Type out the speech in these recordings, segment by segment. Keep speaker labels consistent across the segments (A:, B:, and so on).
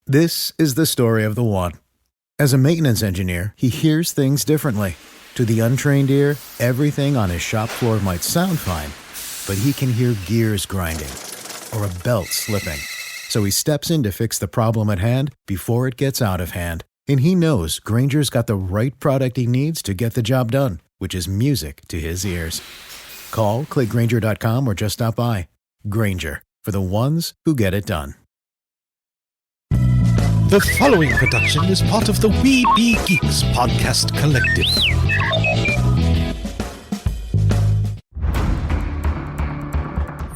A: This is the story of the one. As a maintenance engineer, he hears things differently. To the untrained ear, everything on his shop floor might sound fine, but he can hear gears grinding or a belt slipping. So he steps in to fix the problem at hand before it gets out of hand. And he knows Granger's got the right product he needs to get the job done, which is music to his ears. Call, click Grainger.com, or just stop by. Grainger, for the ones who get it done.
B: The following production is part of the We Be Geeks podcast collective.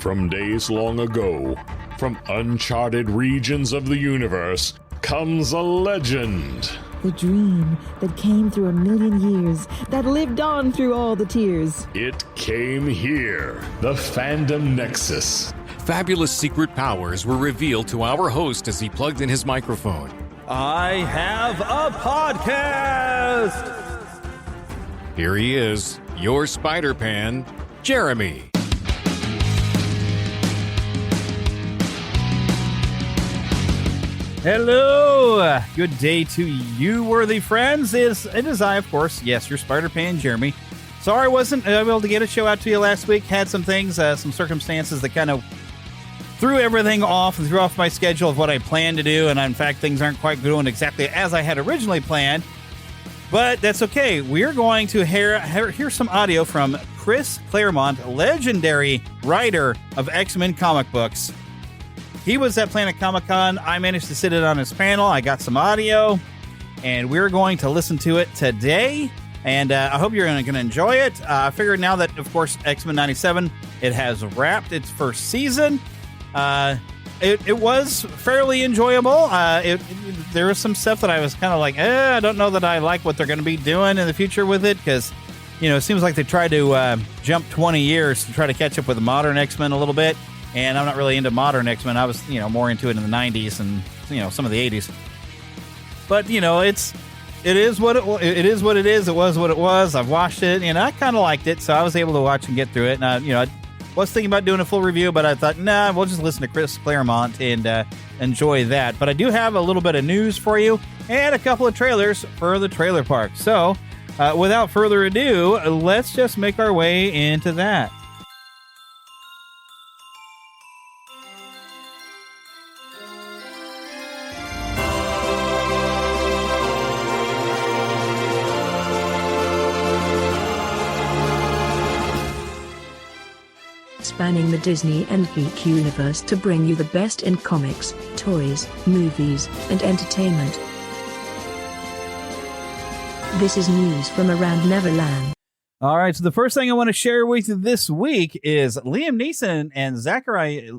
C: From days long ago, from uncharted regions of the universe, comes a legend.
D: The dream that came through a million years, that lived on through all the tears.
C: It came here, the Fandom Nexus.
E: Fabulous secret powers were revealed to our host as he plugged in his microphone.
F: I have a podcast!
E: Here he is, your Spider-Pan, Jeremy.
F: Hello! Good day to you, worthy friends. It is I, of course, yes, your Spider-Pan, Jeremy. Sorry I wasn't able to get a show out to you last week. Had some things, some circumstances that kind of threw everything off and threw off my schedule of what I planned to do, and in fact, things aren't quite going exactly as I had originally planned. But that's okay. We're going to hear some audio from Chris Claremont, legendary writer of X-Men comic books. He was at Planet Comicon. I managed to sit in on his panel. I got some audio, and we're going to listen to it today. And I hope you're going to enjoy it. I figured now that, of course, X-Men 97, it has wrapped its first season. It was fairly enjoyable. There was some stuff that I was kind of like, I don't know that I like what they're going to be doing in the future with it, because, it seems like they tried to jump 20 years to try to catch up with the modern X-Men a little bit. And I'm not really into modern X-Men. I was, more into it in the 90s and, some of the 80s. But, it is what it is. It was what it was. I've watched it, and I kind of liked it, so I was able to watch and get through it. And, I was thinking about doing a full review, but I thought, we'll just listen to Chris Claremont and enjoy that. But I do have a little bit of news for you and a couple of trailers for the trailer park. So, without further ado, let's just make our way into that.
D: Spanning the Disney and geek universe to bring you the best in comics, toys, movies, and entertainment. This is news from around Neverland.
F: All right, so the first thing I want to share with you this week is Liam Neeson and Zachary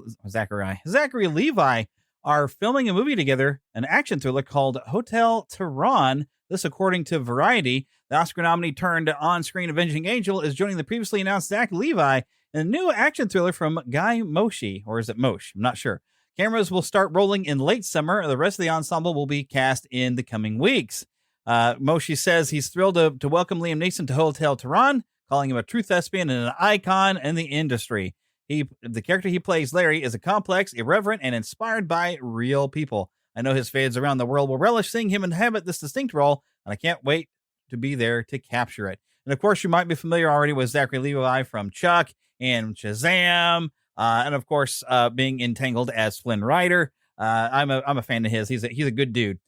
F: Levi are filming a movie together, an action thriller called Hotel Tehran. This, according to Variety. The Oscar nominee turned on-screen avenging angel is joining the previously announced Zach Levi in a new action thriller from Guy Moshi, or is it Mosh? I'm not sure. Cameras will start rolling in late summer. The rest of the ensemble will be cast in the coming weeks. Moshi says he's thrilled to welcome Liam Neeson to Hotel Tehran, calling him a true thespian and an icon in the industry. The character he plays, Larry, is a complex, irreverent, and inspired by real people. I know his fans around the world will relish seeing him inhabit this distinct role, and I can't wait to be there to capture it. And of course, you might be familiar already with Zachary Levi from Chuck and Shazam, and of course, being entangled as Flynn Rider. I'm a fan of his. He's a good dude.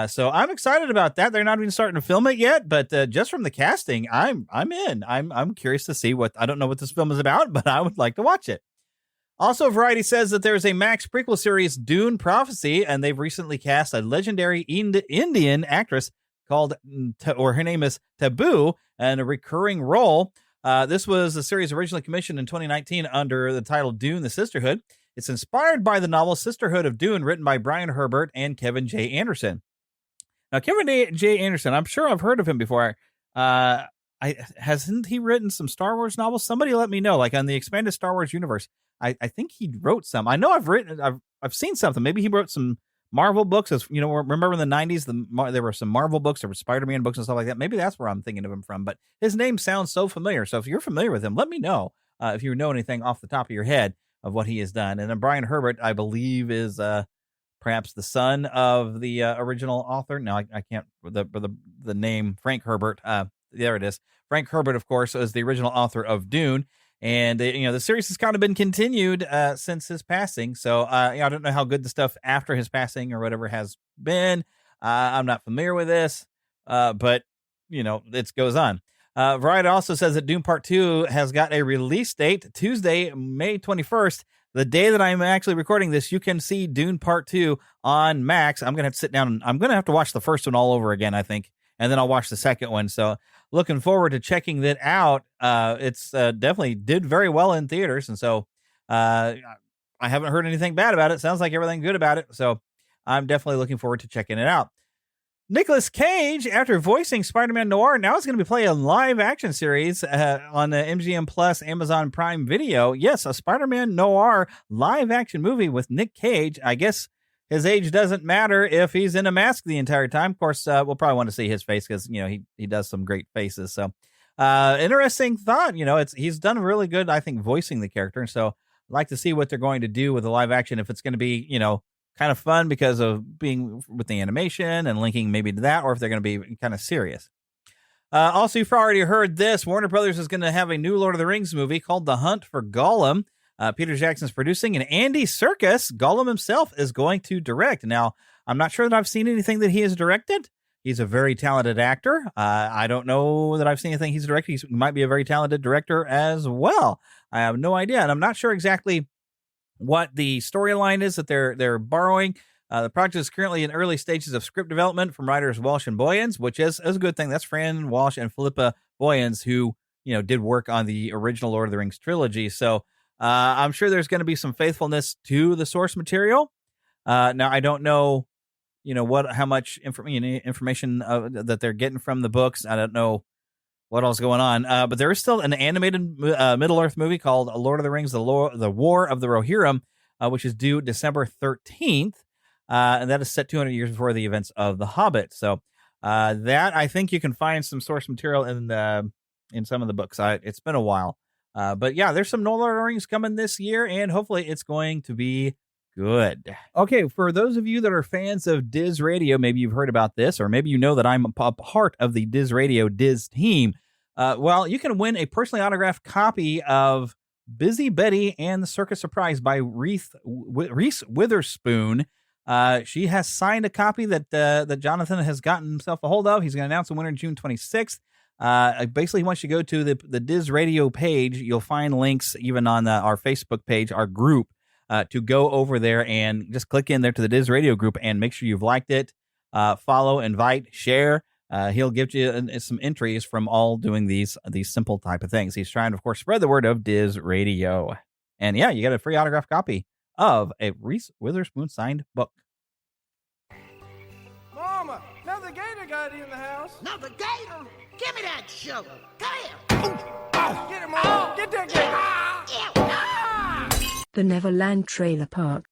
F: So I'm excited about that. They're not even starting to film it yet, but just from the casting, I'm in. I'm curious to see I don't know what this film is about, but I would like to watch it. Also, Variety says that there's a Max prequel series, Dune Prophecy, and they've recently cast a legendary Indian actress her name is Taboo, and a recurring role. This was a series originally commissioned in 2019 under the title Dune: The Sisterhood. It's inspired by the novel Sisterhood of Dune, written by Brian Herbert and Kevin J. Anderson. Now, Kevin J. Anderson, I'm sure I've heard of him before. Hasn't he written some Star Wars novels? Somebody let me know, like on the expanded Star Wars universe. I think he wrote some. I know I've seen something. Maybe he wrote some Marvel books. As remember in the 90s, there were some Marvel books, there were Spider-Man books and stuff like that. Maybe that's where I'm thinking of him from, but his name sounds so familiar. So if you're familiar with him, let me know if you know anything off the top of your head of what he has done. And then Brian Herbert, I believe, is perhaps the son of the original author. No, I can't. The name Frank Herbert. There it is. Frank Herbert, of course, is the original author of Dune, and the series has kind of been continued since his passing. So I don't know how good the stuff after his passing or whatever has been. I'm not familiar with this, but it goes on. Variety also says that Dune Part 2 has got a release date, Tuesday, May 21st. The day that I'm actually recording this, you can see Dune Part 2 on Max. I'm going to have to sit down and I'm going to have to watch the first one all over again, I think. And then I'll watch the second one. So looking forward to checking that out. It's definitely did very well in theaters. And so I haven't heard anything bad about it. Sounds like everything good about it. So I'm definitely looking forward to checking it out. Nicolas Cage, after voicing Spider-Man Noir, now is going to be playing a live-action series on the MGM Plus Amazon Prime Video. Yes, a Spider-Man Noir live-action movie with Nick Cage. I guess his age doesn't matter if he's in a mask the entire time. Of course, we'll probably want to see his face because he does some great faces. So, interesting thought. He's done really good, I think, voicing the character. So, I'd like to see what they're going to do with the live-action. If it's going to be, kind of fun because of being with the animation and linking maybe to that, or if they're going to be kind of serious. Also, you've already heard this. Warner Brothers is going to have a new Lord of the Rings movie called The Hunt for Gollum. Peter Jackson's producing, and Andy Serkis, Gollum himself, is going to direct. Now, I'm not sure that I've seen anything that he has directed. He's a very talented actor. I don't know that I've seen anything he's directed. He might be a very talented director as well. I have no idea, and I'm not sure exactly what the storyline is that they're borrowing. The project is currently in early stages of script development from writers Walsh and Boyens, which is a good thing. That's Fran Walsh and Philippa Boyens, who did work on the original Lord of the Rings trilogy. So I'm sure there's going to be some faithfulness to the source material. Now I don't know, how much information that they're getting from the books. I don't know what else is going on. But there is still an animated Middle-earth movie called Lord of the Rings, The War of the Rohirrim, which is due December 13th. And that is set 200 years before the events of The Hobbit. So that, I think you can find some source material in some of the books. It's been a while. But yeah, there's some Lord of the Rings coming this year, and hopefully it's going to be good. Okay, for those of you that are fans of Diz Radio, maybe you've heard about this, or maybe you know that I'm a part of the Diz Radio Diz team. Well, you can win a personally autographed copy of Busy Betty and the Circus Surprise by Reese Witherspoon. She has signed a copy that Jonathan has gotten himself a hold of. He's going to announce the winner June 26th. Basically, once you go to the Diz Radio page, you'll find links even on our Facebook page, our group, to go over there and just click in there to the Diz Radio group and make sure you've liked it, follow, invite, share. He'll give you some entries from all doing these simple type of things. He's trying to, of course, spread the word of Diz Radio. And yeah, you got a free autographed copy of a Reese Witherspoon signed book.
G: Mama, another gator got in the house.
H: Another gator? Give me that sugar. Come here.
G: Get him, Mama. Get that gator.
D: The Neverland Trailer Park.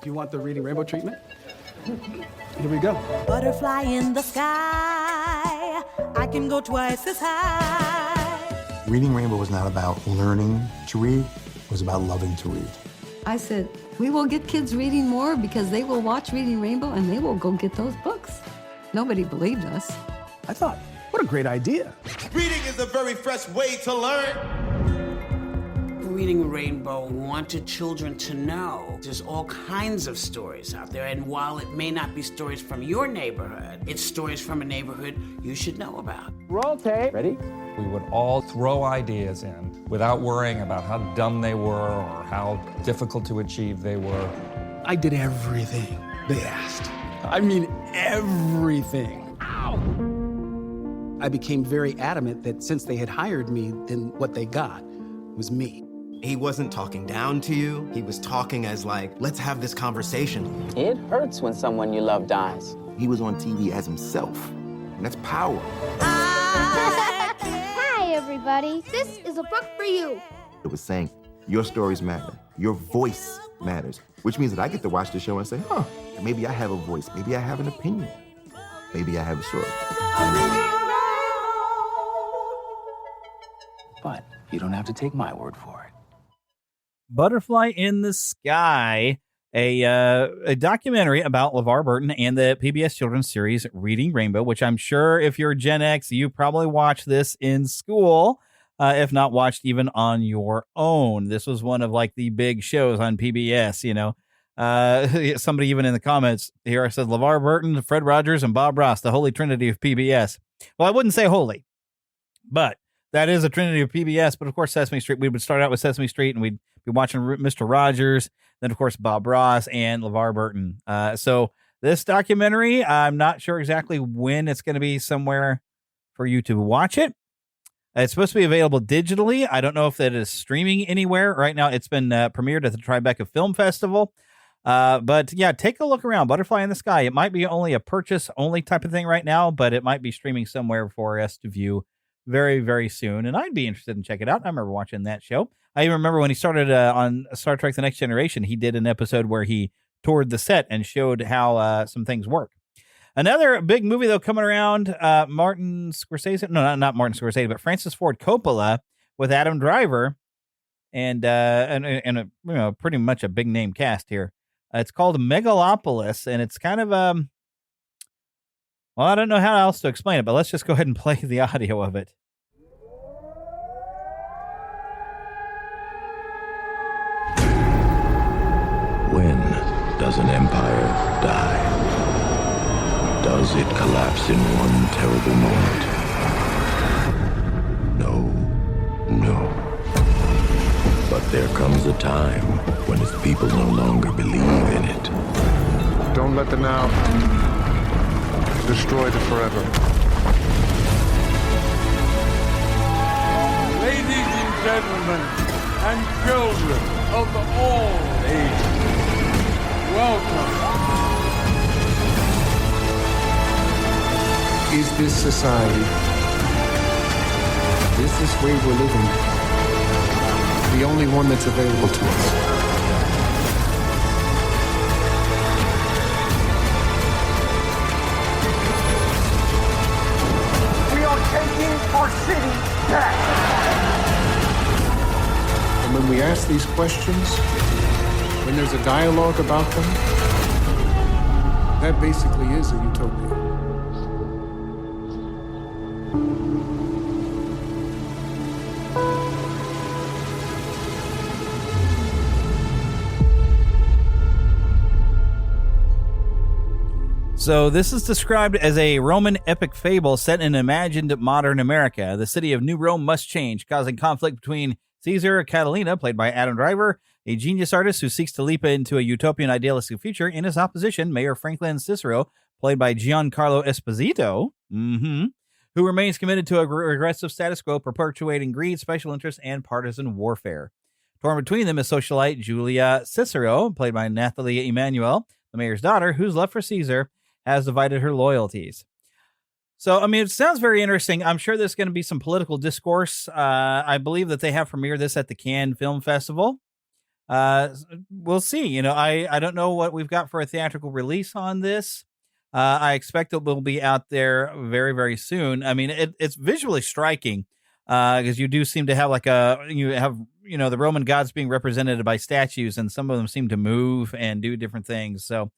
I: Do you want the Reading Rainbow treatment? Here we go.
J: Butterfly in the sky, I can go twice as high.
K: Reading Rainbow was not about learning to read, it was about loving to read.
L: I said, we will get kids reading more because they will watch Reading Rainbow and they will go get those books. Nobody believed us.
I: I thought, what a great idea.
M: Reading is a very fresh way to learn.
N: Reading Rainbow wanted children to know there's all kinds of stories out there, and while it may not be stories from your neighborhood, it's stories from a neighborhood you should know about.
I: Roll tape. Ready?
O: We would all throw ideas in without worrying about how dumb they were or how difficult to achieve they were.
I: I did everything they asked. I mean, everything. Ow! I became very adamant that since they had hired me, then what they got was me.
P: He wasn't talking down to you. He was talking as like, let's have this conversation.
Q: It hurts when someone you love dies.
K: He was on TV as himself, and that's power.
R: Hi, everybody. This is a book for you.
K: It was saying, your stories matter. Your voice matters, which means that I get to watch the show and say, maybe I have a voice. Maybe I have an opinion. Maybe I have a story.
Q: But you don't have to take my word for it.
F: Butterfly in the Sky, a documentary about LeVar Burton and the PBS children's series Reading Rainbow, which I'm sure if you're Gen X, you probably watched this in school, if not watched even on your own. This was one of like the big shows on PBS, you know. Somebody even in the comments here said LeVar Burton, Fred Rogers, and Bob Ross, the holy trinity of PBS. Well, I wouldn't say holy, but that is a trinity of PBS. But of course, Sesame Street, we would start out with Sesame Street and we'd be watching Mr. Rogers, then of course Bob Ross and LeVar Burton. So this documentary, I'm not sure exactly when it's going to be somewhere for you to watch it. It's supposed to be available digitally. I don't know if that is streaming anywhere right now. It's been premiered at the Tribeca Film Festival. But yeah, take a look around. Butterfly in the Sky. It might be only a purchase only type of thing right now, but it might be streaming somewhere for us to view very, very soon. And I'd be interested in checking it out. I remember watching that show. I even remember when he started on Star Trek The Next Generation, he did an episode where he toured the set and showed how some things work. Another big movie, though, coming around, Martin Scorsese. No, not Martin Scorsese, but Francis Ford Coppola with Adam Driver and a, you know, pretty much a big name cast here. It's called Megalopolis, and it's kind of, well, I don't know how else to explain it, but let's just go ahead and play the audio of it.
S: When does an empire die? Does it collapse in one terrible moment? No. But there comes a time when its people no longer believe in it.
T: Don't let the now destroy the forever.
U: Ladies and gentlemen, and children of all ages, welcome.
T: Is this society, is this way we're living, the only one that's available to us?
U: We are taking our city back.
T: And when we ask these questions, when there's a dialogue about them, that basically is a utopia.
F: So this is described as a Roman epic fable set in imagined modern America. The city of New Rome must change, causing conflict between Caesar Catalina, played by Adam Driver, a genius artist who seeks to leap into a utopian idealistic future, in his opposition, Mayor Franklin Cicero, played by Giancarlo Esposito, who remains committed to a regressive status quo, perpetuating greed, special interests, and partisan warfare. Torn between them is socialite Julia Cicero, played by Nathalie Emmanuel, the mayor's daughter, whose love for Caesar has divided her loyalties. So, I mean, it sounds very interesting. I'm sure there's going to be some political discourse. I believe that they have premiered this at the Cannes Film Festival. We'll see. You know, I don't know what we've got for a theatrical release on this. I expect it will be out there very, very soon. I mean, it's visually striking because you do seem to have the Roman gods being represented by statues, and some of them seem to move and do different things. So,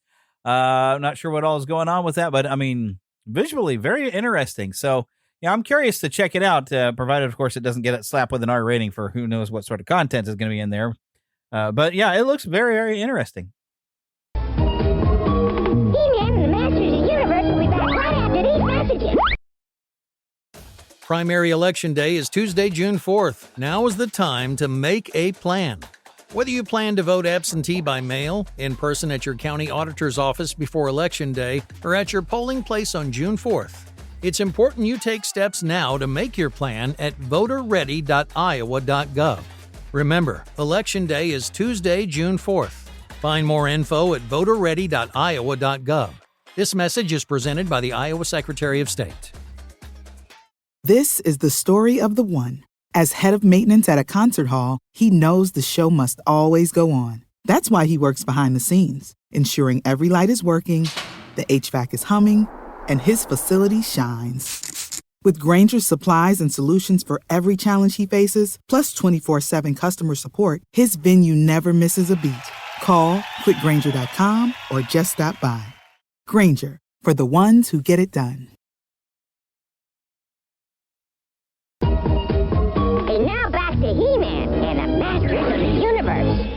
F: I'm not sure what all is going on with that, but I mean, visually very interesting. So, yeah, I'm curious to check it out, provided, of course, it doesn't get it slapped with an R rating for who knows what sort of content is going to be in there. But yeah, it looks very, very interesting.
R: He-Man and the Masters of the Universe will be back right after these messages.
V: Primary Election Day is Tuesday, June 4th. Now is the time to make a plan. Whether you plan to vote absentee by mail, in person at your county auditor's office before Election Day, or at your polling place on June 4th, it's important you take steps now to make your plan at voterready.iowa.gov. Remember, Election Day is Tuesday, June 4th. Find more info at voterready.iowa.gov. This message is presented by the Iowa Secretary of State.
W: This is the story of the one. As head of maintenance at a concert hall, he knows the show must always go on. That's why he works behind the scenes, ensuring every light is working, the HVAC is humming, and his facility shines. With Granger's supplies and solutions for every challenge he faces, plus 24/7 customer support, his venue never misses a beat. Call quickgranger.com or just stop by. Granger, for the ones who get it done.
R: And now back to He-Man and the Masters of the Universe.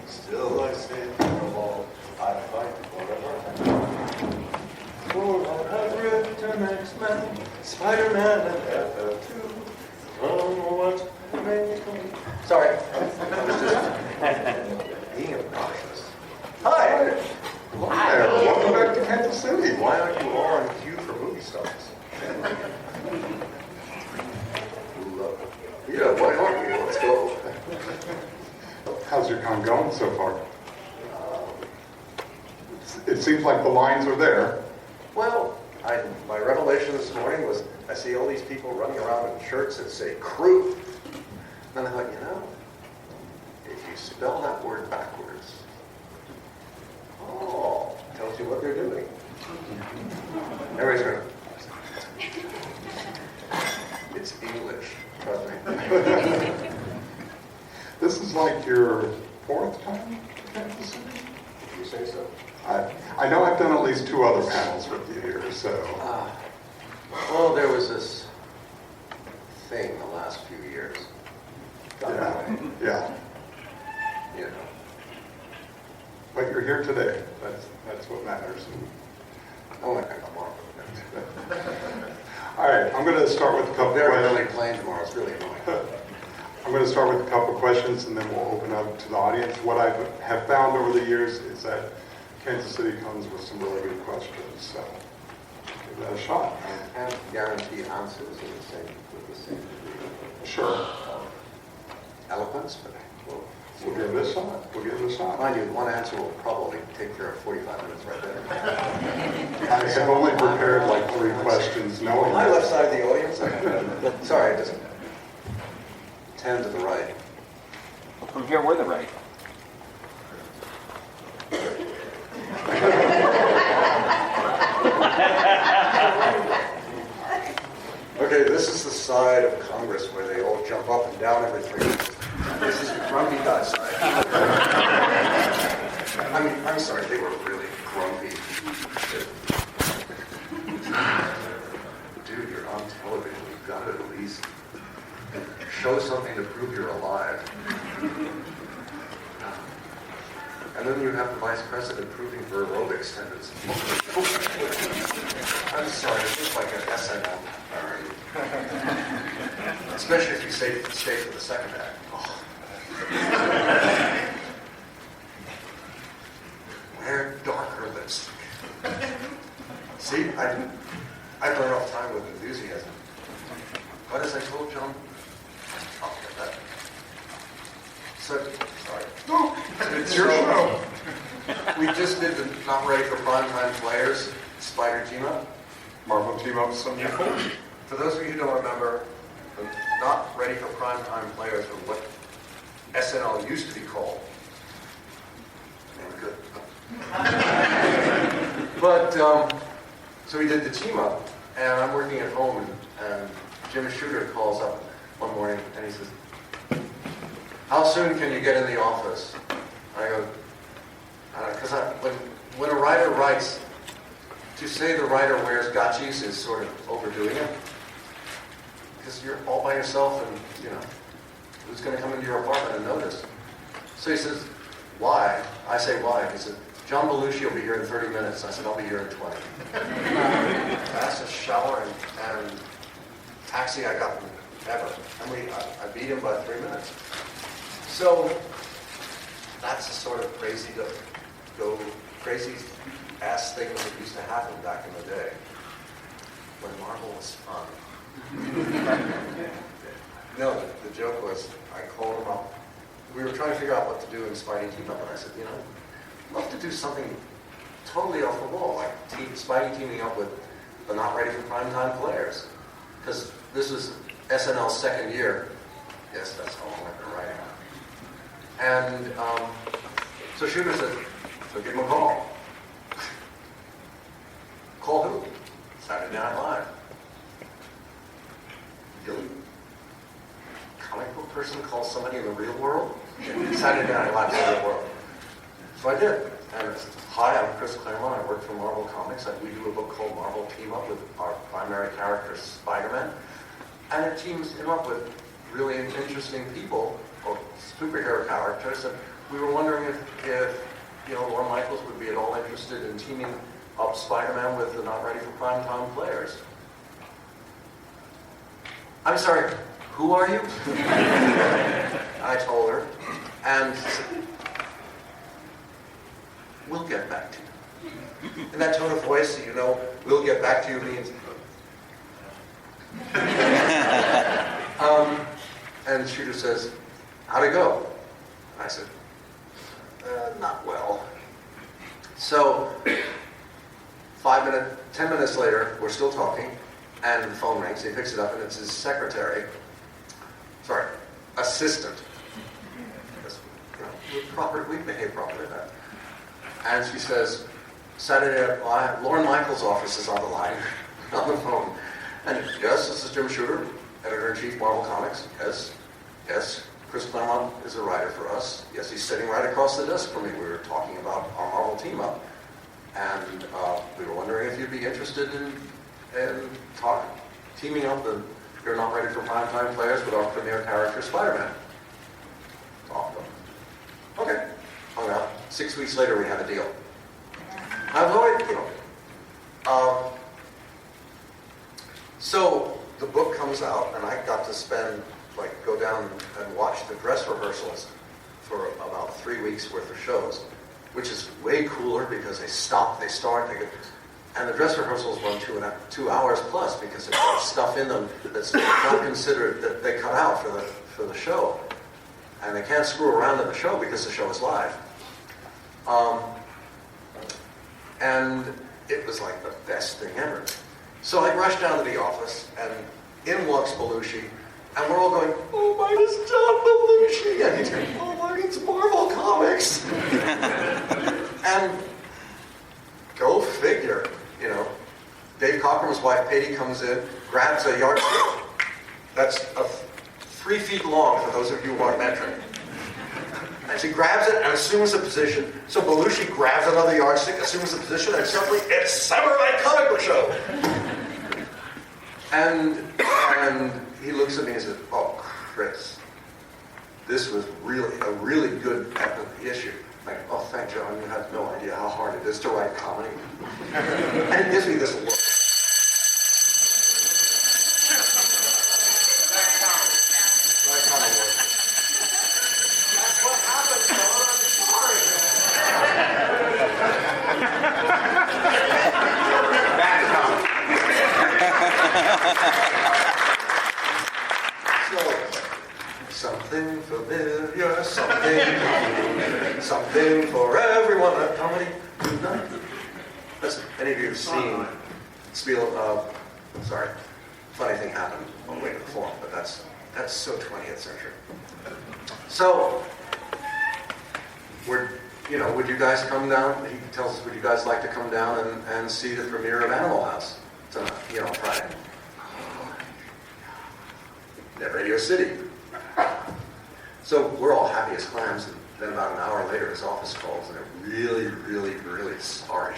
A: Still I say to them all, I fight forever. 400 to X-Men, Spider-Man and FF2. Oh, what sorry. I was just being obnoxious. Hi! Hi, welcome back to Kansas City. Why aren't you all on cue for movie stars? Yeah, why aren't you? Let's go.
T: How's your con going so far? It seems like the lines are there.
A: Well, my revelation this morning was I see all these people running around in shirts that say crew. And I thought, you know, if you spell that word backwards, tells you what they're doing. Everybody's going, it's English, trust me.
T: This is like your fourth time in Kansas City?
A: If you say so.
T: I know I've done at least 2 other panels with you here, so.
A: Well, there was this thing the last few years.
T: Yeah.
A: You know.
T: But you're here today. That's what matters.
A: Oh, I come on.
T: All right, I'm going to start with a couple
A: Very
T: questions.
A: early plane tomorrow. It's really annoying.
T: I'm going to start with a couple of questions, and then we'll open up to the audience. What I have found over the years is that Kansas City comes with some really good questions, so give that a shot.
A: And guarantee answers with the same degree.
T: Sure.
A: Eloquence, but
T: we'll give it a shot. We'll give it a shot.
A: Mind you, one answer will probably take care of 45 minutes right there.
T: I have only prepared like 3 questions, knowing
A: My
T: that.
A: left side of the audience. Sorry, just 10 to the right.
B: From here, we're the right.
A: Okay, this is the side of Congress where they all jump up and down every 3 minutes. This is the grumpy guy side. I'm sorry, they were really grumpy. Dude, you're on television. You've got to at least show something to prove you're alive. And then you have the vice president proving for aerobics tendencies. I'm sorry, it's just like an SNL parody. Especially if you stay for the second act. Wear darker lipstick. See, I burn off time with enthusiasm. But as I told John, I'll get that. So, sorry.
T: It's your show.
A: We just did not ready for primetime players, Spider team-up.
T: Marvel team-up, something cool.
A: For those of you who don't remember, the not ready for primetime players were what SNL used to be called. Good. But, so we did the team-up, and I'm working at home, and Jim Shooter calls up one morning, and he says, how soon can you get in the office? I go, because when a writer writes, to say the writer wears gotchis is sort of overdoing it. Because you're all by yourself and, who's going to come into your apartment and notice? So he says, why? I say, why? He said, John Belushi will be here in 30 minutes. I said, I'll be here in 20. Fastest shower and taxi I got ever. And I beat him by 3 minutes. So that's the sort of crazy ass things that used to happen back in the day when Marvel was fun. No, the joke was I called him up. We were trying to figure out what to do in Spidey team up, and I said, I'd love to do something totally off the wall, like Spidey teaming up with the not ready for primetime players, because this was SNL's second year. Yes, that's how long I've been writing. And so Shooter said, so give him a call. Call who? Saturday Night Live. Really? Comic book person calls somebody in the real world? Saturday Night Live is the real world. So I did. And hi, I'm Chris Claremont. I work for Marvel Comics. We do a book called Marvel Team Up with our primary character, Spider-Man. And it teams him up with really interesting people, or superhero characters. And we were wondering if Lorne Michaels would be at all interested in teaming up Spider-Man with the not ready for primetime players. I'm sorry, who are you? I told her, and she said, we'll get back to you. In that tone of voice, we'll get back to you means. And Shooter says, how'd it go? I said, not well. So, 10 minutes later, we're still talking, and the phone rings. He picks it up, and it's his assistant. We behave properly then. And she says, Saturday, Lorne Michaels' office is on the line, on the phone. And yes, this is Jim Shooter, editor-in-chief, Marvel Comics. Yes, Chris Claremont is a writer for us. Yes, he's sitting right across the desk from me. We were talking about our Marvel team-up. And we were wondering if you'd be interested in teaming up your not ready for primetime players with our premier character, Spider-Man. Talked to him. Okay. Hung out. 6 weeks later, we had a deal. I've always, So the book comes out, and I got to go down and watch the dress rehearsals for about 3 weeks worth of shows, which is way cooler because they start, and the dress rehearsals run 2 hours plus because there's stuff in them that's not considered, that they cut out for the show. And they can't screw around in the show because the show is live. And it was like the best thing ever. So I rushed down to the office, and in walks Belushi, and we're all going, oh my, it's John Belushi! And he's going, oh my, it's Marvel Comics! And go figure, Dave Cockrum's wife, Patty, comes in, grabs a yardstick that's 3 feet long, for those of you who aren't metric. And she grabs it and assumes a position. So Belushi grabs another yardstick, assumes a position, and suddenly it's Saturday Night Comic Book Show! And he looks at me and says, oh, Chris, this was a really good issue. Like, oh, thank John, you have no idea how hard it is to write comedy. And he gives me this look. That's what happened, John. So, something familiar, something for everyone. Comedy. Listen, any of you have seen funny thing happened on the way to the forum, but that's so 20th century. So, would you guys come down? He tells us, would you guys like to come down and see the premiere of Animal House tonight, on Friday? At Radio City. So we're all happy as clams, and then about an hour later his office calls, and they're really, really, really sorry.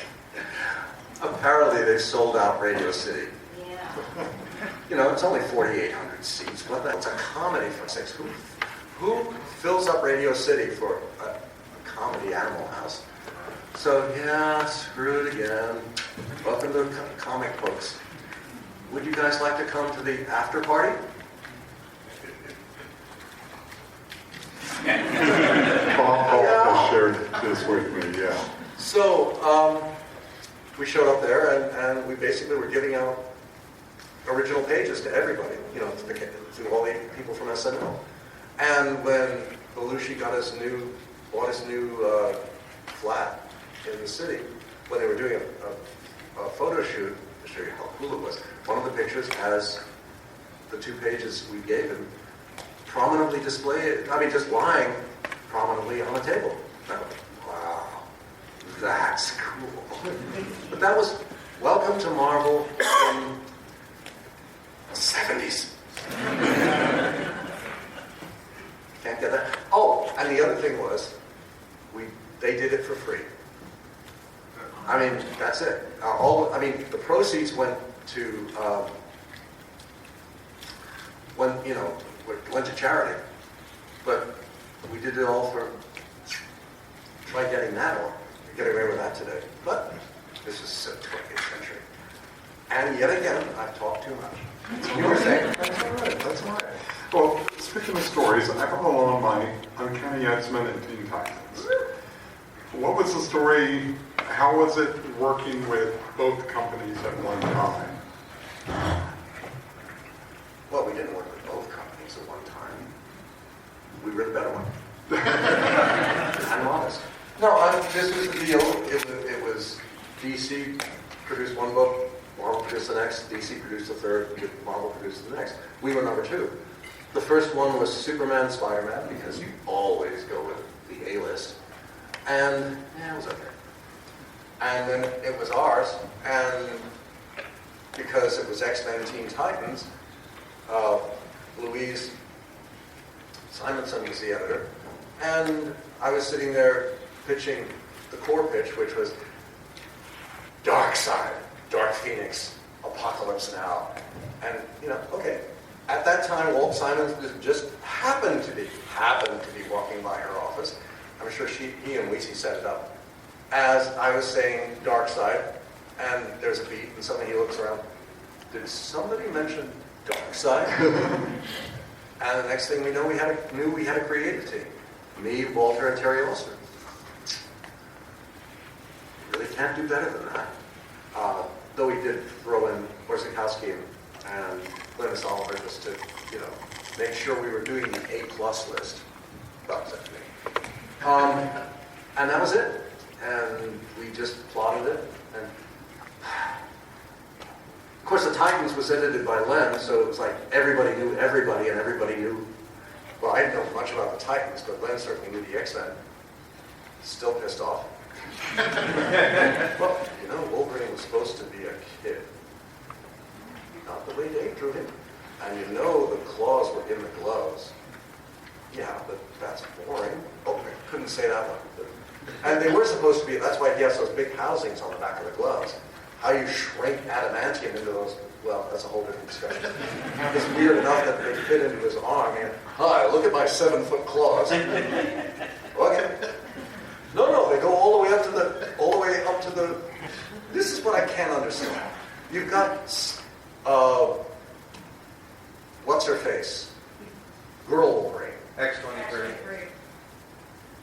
A: Apparently they've sold out Radio City. Yeah. It's only 4,800 seats. What the hell? It's a comedy for sakes. Who fills up Radio City for a comedy Animal House? So yeah, screw it again. Welcome to the comic books. Would you guys like to come to the after party?
T: Bob has shared this with me, yeah.
A: So, we showed up there, and we basically were giving out original pages to everybody, to all the people from SNL. And when Belushi bought his new flat in the city, when they were doing a photo shoot, to show you how cool it was, one of the pictures has the 2 pages we gave him prominently displayed, just lying prominently on the table. Wow, that's cool. But that was Welcome to Marvel in the 70s. Can't get that. Oh, and the other thing was, they did it for free. That's it. The proceeds went to went to charity, but we did it all for try getting that or getting away with that today. But this is so 20th century. And yet again, I've talked too much. You were saying? That's all right.
T: Well, speaking of stories, I have along my Uncanny X-Men and Teen Titans. What was the story? How was it working with both companies at one time?
A: Well, we didn't work with both companies at one time. We were the better one. I'm honest. No, this was the deal. It was DC produced one book, Marvel produced the next, DC produced the third, Marvel produced the next. We were number 2. The first one was Superman, Spider-Man, because you always go with the A-list. And it was okay. And then it was ours, and because it was X-Men Teen Titans, Louise Simonson was the editor, and I was sitting there pitching the core pitch, which was Dark Side, Dark Phoenix, Apocalypse Now. And, okay. At that time, Walt Simonson just happened to be walking by her office. I'm sure he and Weezy set it up. As I was saying Dark Side, and there's a beat, and suddenly he looks around. Did somebody mention Dark Side? And the next thing we know, we had a creative team. Me, Walter, and Terry Olson. Really can't do better than that. Though we did throw in Orzechowski and Linus Oliver just to, make sure we were doing the A+ list. That was it. And that was it. And we just plotted it. And of course, the Titans was edited by Len, so it was like everybody knew everybody, and everybody knew. Well, I didn't know much about the Titans, but Len certainly knew the X-Men. Still pissed off. Well, Wolverine was supposed to be a kid. Not the way Dave drew him. And the claws were in the gloves. Yeah, but that's boring. Oh, I couldn't say that one. And they were supposed to be, that's why he has those big housings on the back of the gloves. How you shrink adamantium into those, well, that's a whole different discussion. It's weird enough that they fit into his arm. And, hi, look at my 7-foot claws. Okay. No, they go all the way up to the, this is what I can't understand. You've got, what's her face? Girl Wolverine.
C: X-23.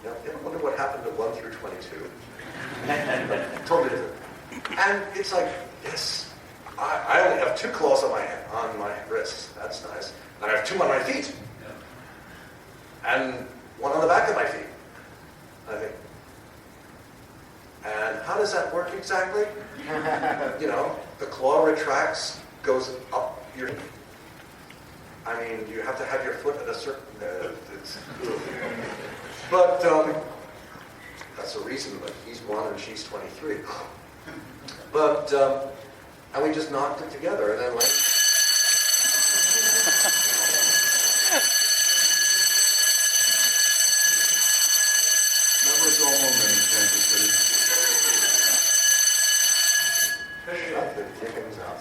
A: You ever wonder what happened to 1 through 22? Totally different. And it's like, yes, I only have 2 claws on my wrists. That's nice. And I have 2 on my feet. And 1 on the back of my feet. I think, And how does that work exactly? You know, the claw retracts, goes up your... I mean, you have to have your foot at a certain... But that's the reason, but he's 1 and she's 23. But, and we just knocked it together, and then like...
T: Never a dull moment in Kansas City.
A: Shut the dickens up.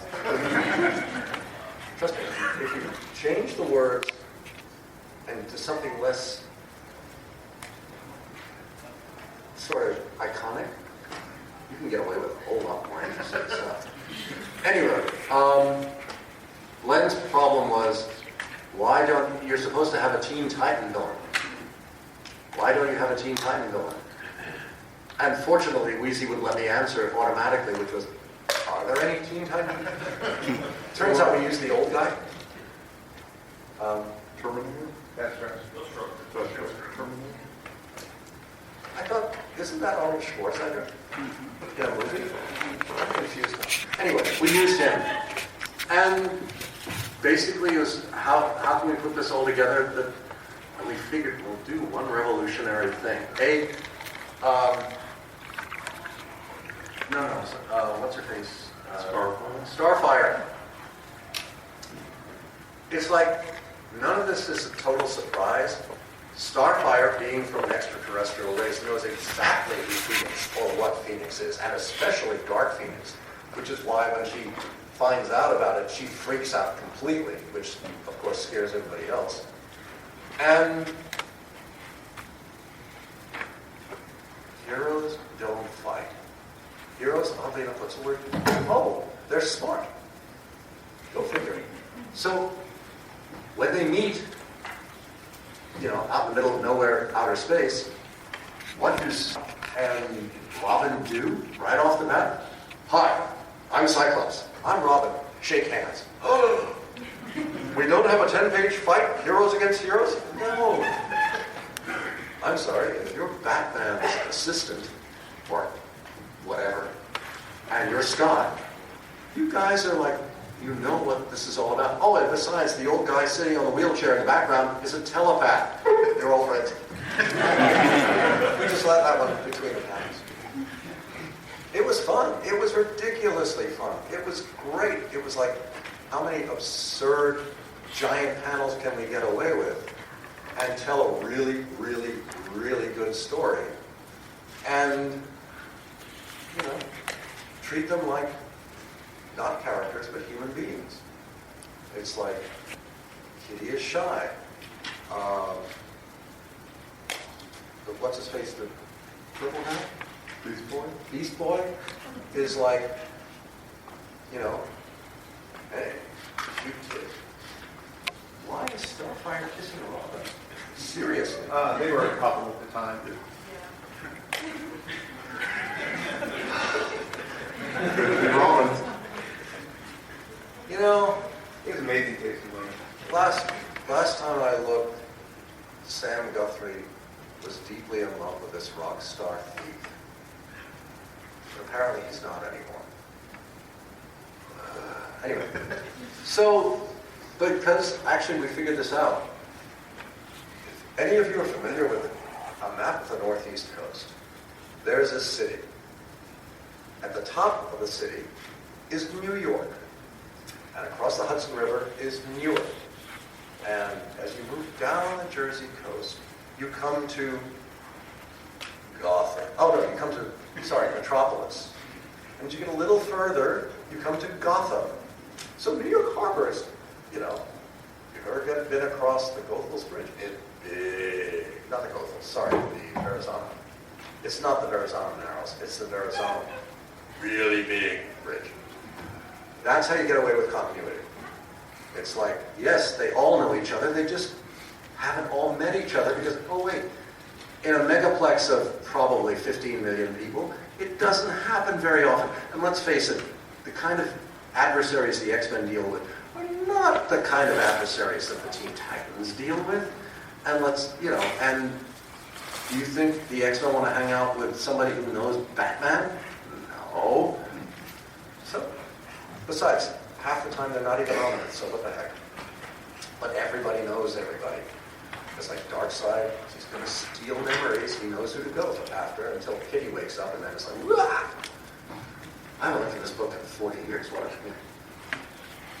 A: Trust me, if you change the words and to something less sort of iconic, you can get away with a whole lot more interesting stuff. Anyway, Len's problem was, why don't you're supposed to have a Teen Titan villain? Why don't you have a Teen Titan villain? And fortunately, Wheezy would let me answer it automatically, which was, are there any Teen Titans? Turns out we used the old guy.
T: Terminator?
A: That's right.
T: That's right. Terminator?
A: I thought, isn't that Arnold Schwarzenegger? In a movie? I'm confused now. Anyway, we used him. And basically it was, how can we put this all together? That we figured we'll do one revolutionary thing. What's her face? Starfire. It's like, none of this is a total surprise. Starfire, being from an extraterrestrial race, knows exactly who Phoenix, or what Phoenix is, and especially Dark Phoenix, which is why when she finds out about it, she freaks out completely, which of course scares everybody else. And heroes don't fight. Heroes, oddly enough, what's the word? Oh, they're smart. Go figure. So when they meet, you know, out in the middle of nowhere, outer space, what does and Robin do right off the bat? Hi, I'm Cyclops. I'm Robin. Shake hands. Oh, we don't have a 10-page fight, heroes against heroes? No. I'm sorry, if you're Batman's assistant, or whatever, and you're Scott, you guys are like, you know what this is all about. Oh, and besides, the old guy sitting on the wheelchair in the background is a telepath. They're all friends. We just let that one between the panels. It was fun. It was ridiculously fun. It was great. It was like, how many absurd giant panels can we get away with and tell a really, really, really good story? And, you know, treat them like not characters, but human beings. It's like, Kitty is shy. What's his face? The purple guy?
T: Beast Boy?
A: Beast Boy is like, you know, hey, cute kid. Why is Starfire kissing Robin? Seriously.
C: They were a couple at the time.
T: Robin.
A: You know,
C: he was amazing taste in women.
A: Last time I looked, Sam Guthrie was deeply in love with this rock star thief. But apparently he's not anymore. Anyway, so, because actually we figured this out. If any of you are familiar with a map of the Northeast coast, there's a city. At the top of the city is New York. And across the Hudson River is Newark. And as you move down the Jersey coast, you come to Gotham. Oh no, you come to, Metropolis. And as you get a little further, you come to Gotham. So New York Harbor is, you know, you've ever been across the Goethals Bridge? It's big. Not the Goethals, sorry, the Verrazano. It's not the Verrazano Narrows, it's the Verrazano really big bridge. That's how you get away with continuity. It's like, yes, they all know each other, they just haven't all met each other because, oh wait, in a megaplex of probably 15 million people, it doesn't happen very often. And let's face it, the kind of adversaries the X-Men deal with are not the kind of adversaries that the Teen Titans deal with. And let's, you know, and Do you think the X-Men want to hang out with somebody who knows Batman? No. So, besides, half the time they're not even on it, so what the heck? But everybody knows everybody. It's like Darkseid, he's going to steal memories, he knows who to go after until Kitty wakes up and then it's like, wah! I haven't looked at this book in 40 years, what a community.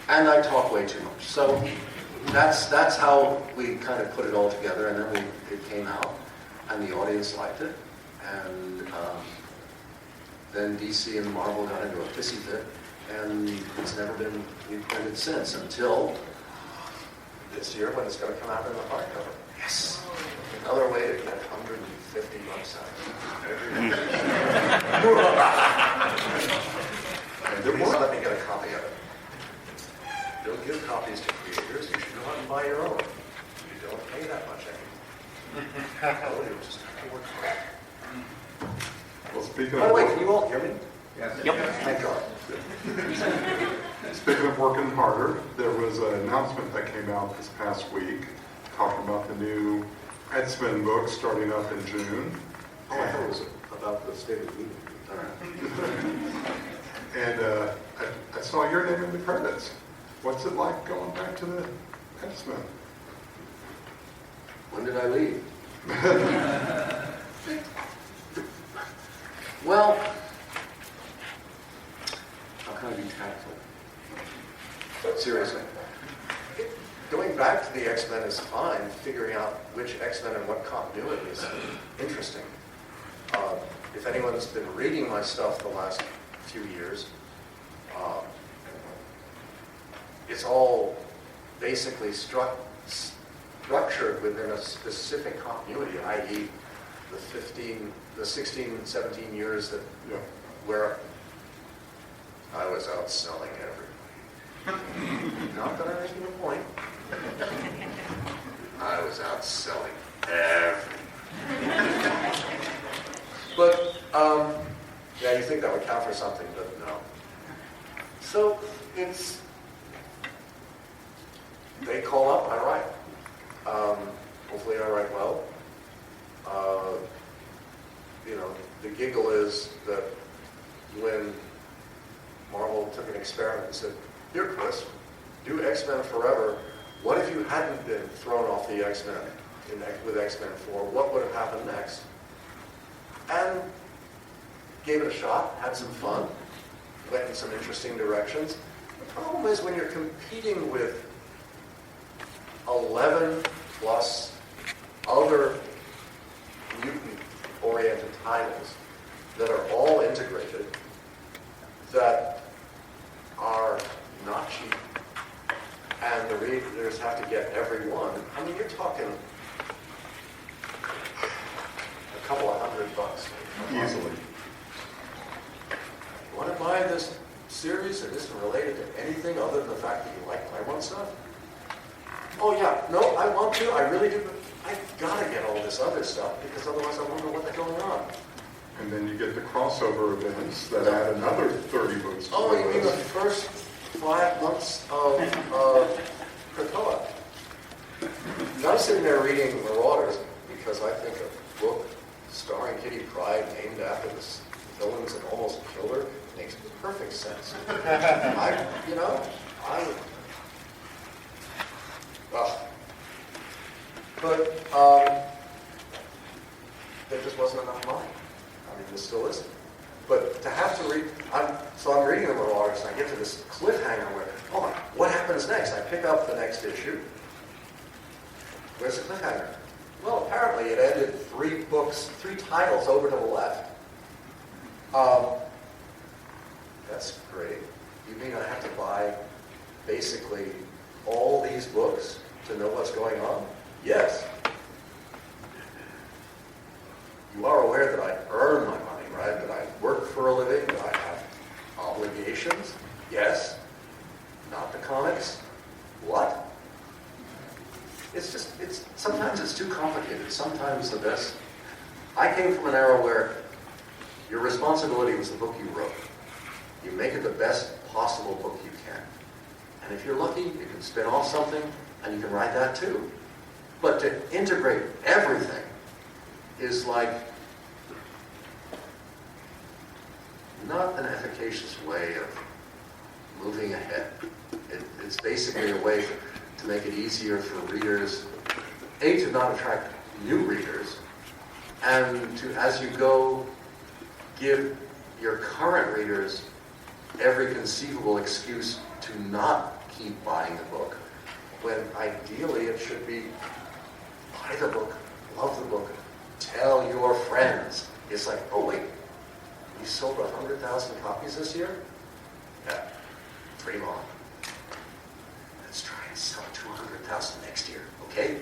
A: And I talk way too much. So that's how we kind of put it all together, and then it came out, and the audience liked it, and then DC and Marvel got into a pissy fit, and it's never been reprinted since until this year when it's going to come out in the hardcover. Yes! Another way to get $150 out. Please let me get a copy of it. Don't give copies to creators. You should go out and buy your own. You don't pay that much anymore. You just have to work hard.
T: Well, speaking
A: By the way, can you all hear me?
T: Yes.
A: Yep. Thank God.
T: Speaking of working harder, there was an announcement that came out this past week talking about the new X-Men book starting up in June.
A: Oh, I thought it was about the State of the Union. All right.
T: And I saw your name in the credits. What's it like going back to the X-Men?
A: When did I leave? Well, how can I be tactful? But seriously, going back to the X-Men is fine. Figuring out which X-Men and what continuity is interesting. If anyone's been reading my stuff the last few years, it's all basically structured within a specific continuity, i.e. the 16, 17 years that where I was outselling everybody. Not that I'm making a point. I was outselling everybody. But, yeah, you think that would count for something, but no. So, they call up, I write. Hopefully I write well. The giggle is that when Marvel took an experiment and said, here, Chris, do X-Men forever. What if you hadn't been thrown off the X-Men with X-Men 4? What would have happened next? And gave it a shot, had some fun, went in some interesting directions. The problem is when you're competing with 11 plus other mutant-oriented titles that are all integrated, that are not cheap, and the readers have to get every one. I mean, you're talking a couple of $100
T: easily.
A: You want to buy this series that isn't related to anything other than the fact that you like Claremont stuff? Oh yeah, no, I want to, I really do, but I gotta get all this other stuff because otherwise I won't know what's going on.
T: And then you get the crossover events that add another 30 books to
A: Oh,
T: the
A: you mean the
T: list.
A: first 5 months of Krakoa? I'm sitting there reading Marauders because I think a book starring Kitty Pryde named after the villains that almost killed her makes perfect sense. I would. But there just wasn't enough money. I mean, there still isn't. But to have to read, I'm reading the Marauders, and I get to this cliffhanger where, oh my, what happens next? I pick up the next issue. Where's the cliffhanger? Well, apparently it ended 3 titles over to the left. That's great. You mean I have to buy basically all these books to know what's going on? Yes. You are aware that I earn my money, right? That I work for a living, that I have obligations? Yes. Not the comics? What? Sometimes it's too complicated. Sometimes the best. I came from an era where your responsibility was the book you wrote. You make it the best possible book you can. And if you're lucky, you can spin off something, and you can write that too. But to integrate everything is like not an efficacious way of moving ahead. It's basically a way to make it easier for readers, A, to not attract new readers, and to, as you go, give your current readers every conceivable excuse to not keep buying the book, when ideally it should be buy the book, love the book, tell your friends. It's like, oh wait, we sold 100,000 copies this year? Yeah, dream on. Let's try and sell 200,000 next year, okay?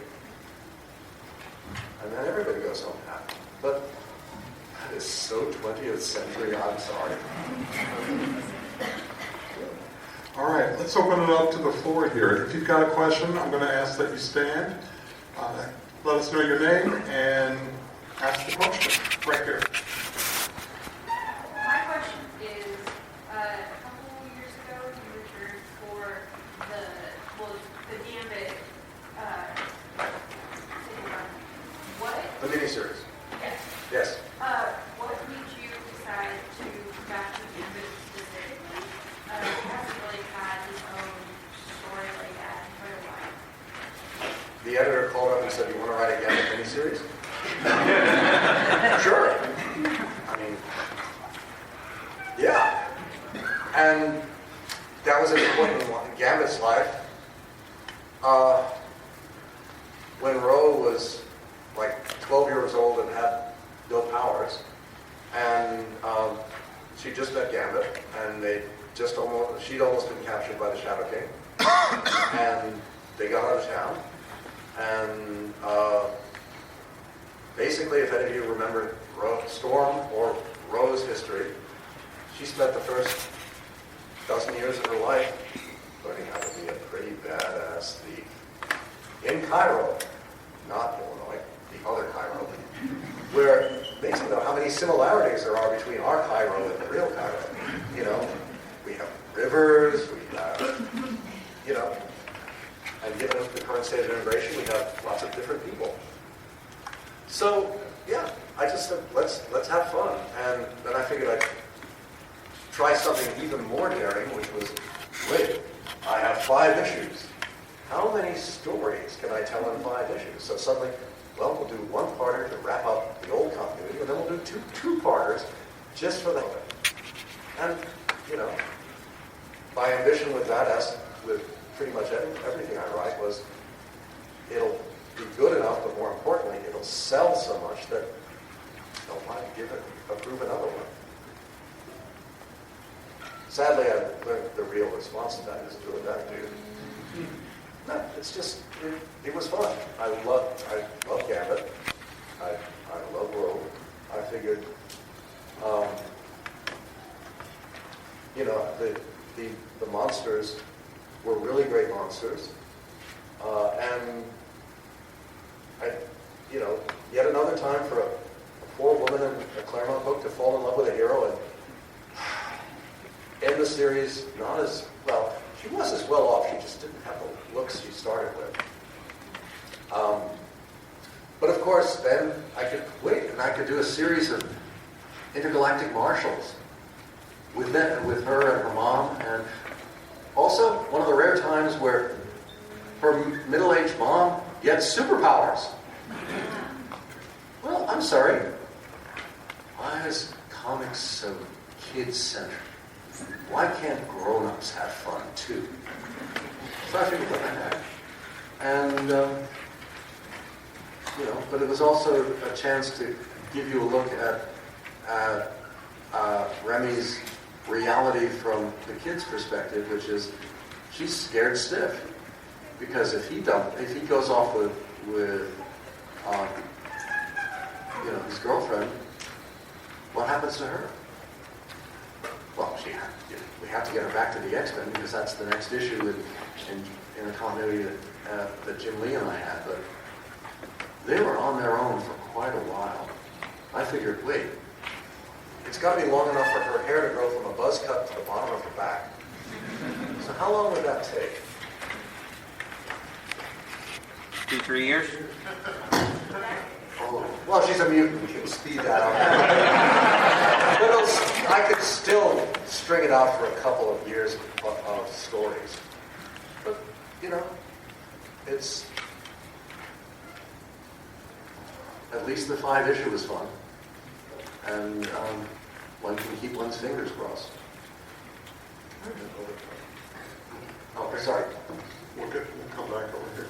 A: And then everybody goes home happy. But that is so 20th century, I'm sorry.
T: All right, let's open it up to the floor here. If you've got a question, I'm going to ask that you stand. Let us know your name and ask the question. Right here.
E: My question is, a couple years ago, you returned for the Gambit what?
A: The miniseries.
E: Yes.
A: Yes.
E: What made you decide to come back to Gambit specifically? He hasn't really had his own story like that in quite a while.
A: The editor called up and said, "You want to write a Gambit miniseries?" Sure. I mean, yeah. And that was an important point in Gambit's life. When Ro was like 12 years old and had no powers, and she just met Gambit, and she'd almost been captured by the Shadow King, and they got out of town, and basically, if any of you remember Storm or Ro's history, she spent the first dozen years of her life learning how to be a pretty badass thief in Cairo, not Illinois, the other Cairo, where basically how many similarities there are between our Cairo and the real Cairo. You know, we have rivers, we have, you know, and given the current state of immigration, we have lots of different people. So, yeah, I just said, let's have fun. And then I figured I'd try something even more daring, which was, wait, I have 5 issues. How many stories can I tell in 5 issues? So suddenly, well, we'll do 1-parter to wrap up the old continuity, and then we'll do 2-parters just for the hell of it. And, you know, my ambition with that, as with pretty much everything I write, was it'll be good enough, but more importantly, it'll sell so much that they'll want to approve another one. Sadly, I learned the real response to that is doing that, dude. No, it's just, it was fun. I love Gambit. I love Rogue. I figured, you know, the monsters were really great monsters. And you know, yet another time for a poor woman in a Claremont book to fall in love with a hero and end the series not as well. She was as well off. She just didn't have the looks she started with. But of course, then I could wait and I could do a series of intergalactic marshals with her and her mom, and also one of the rare times where her middle-aged mom gets superpowers. Well, I'm sorry. Why is comics so kid-centered? Why can't grown-ups have fun too? So I figured what the heck. And, you know, but it was also a chance to give you a look at Remy's reality from the kid's perspective, which is she's scared stiff. Because if he goes off with you know, his girlfriend, what happens to her? Well, we have to get her back to the X-Men because that's the next issue in a continuity that Jim Lee and I had. But they were on their own for quite a while. I figured, wait, it's got to be long enough for her hair to grow from a buzz cut to the bottom of her back. So how long would that take?
B: 2-3 years?
A: Oh, well, she's a mutant. We can speed that up. But I could still string it out for a couple of years of stories. But, you know, it's... At least the 5-issue was fun. And one can keep one's fingers crossed. Oh, sorry.
T: We'll come back over here.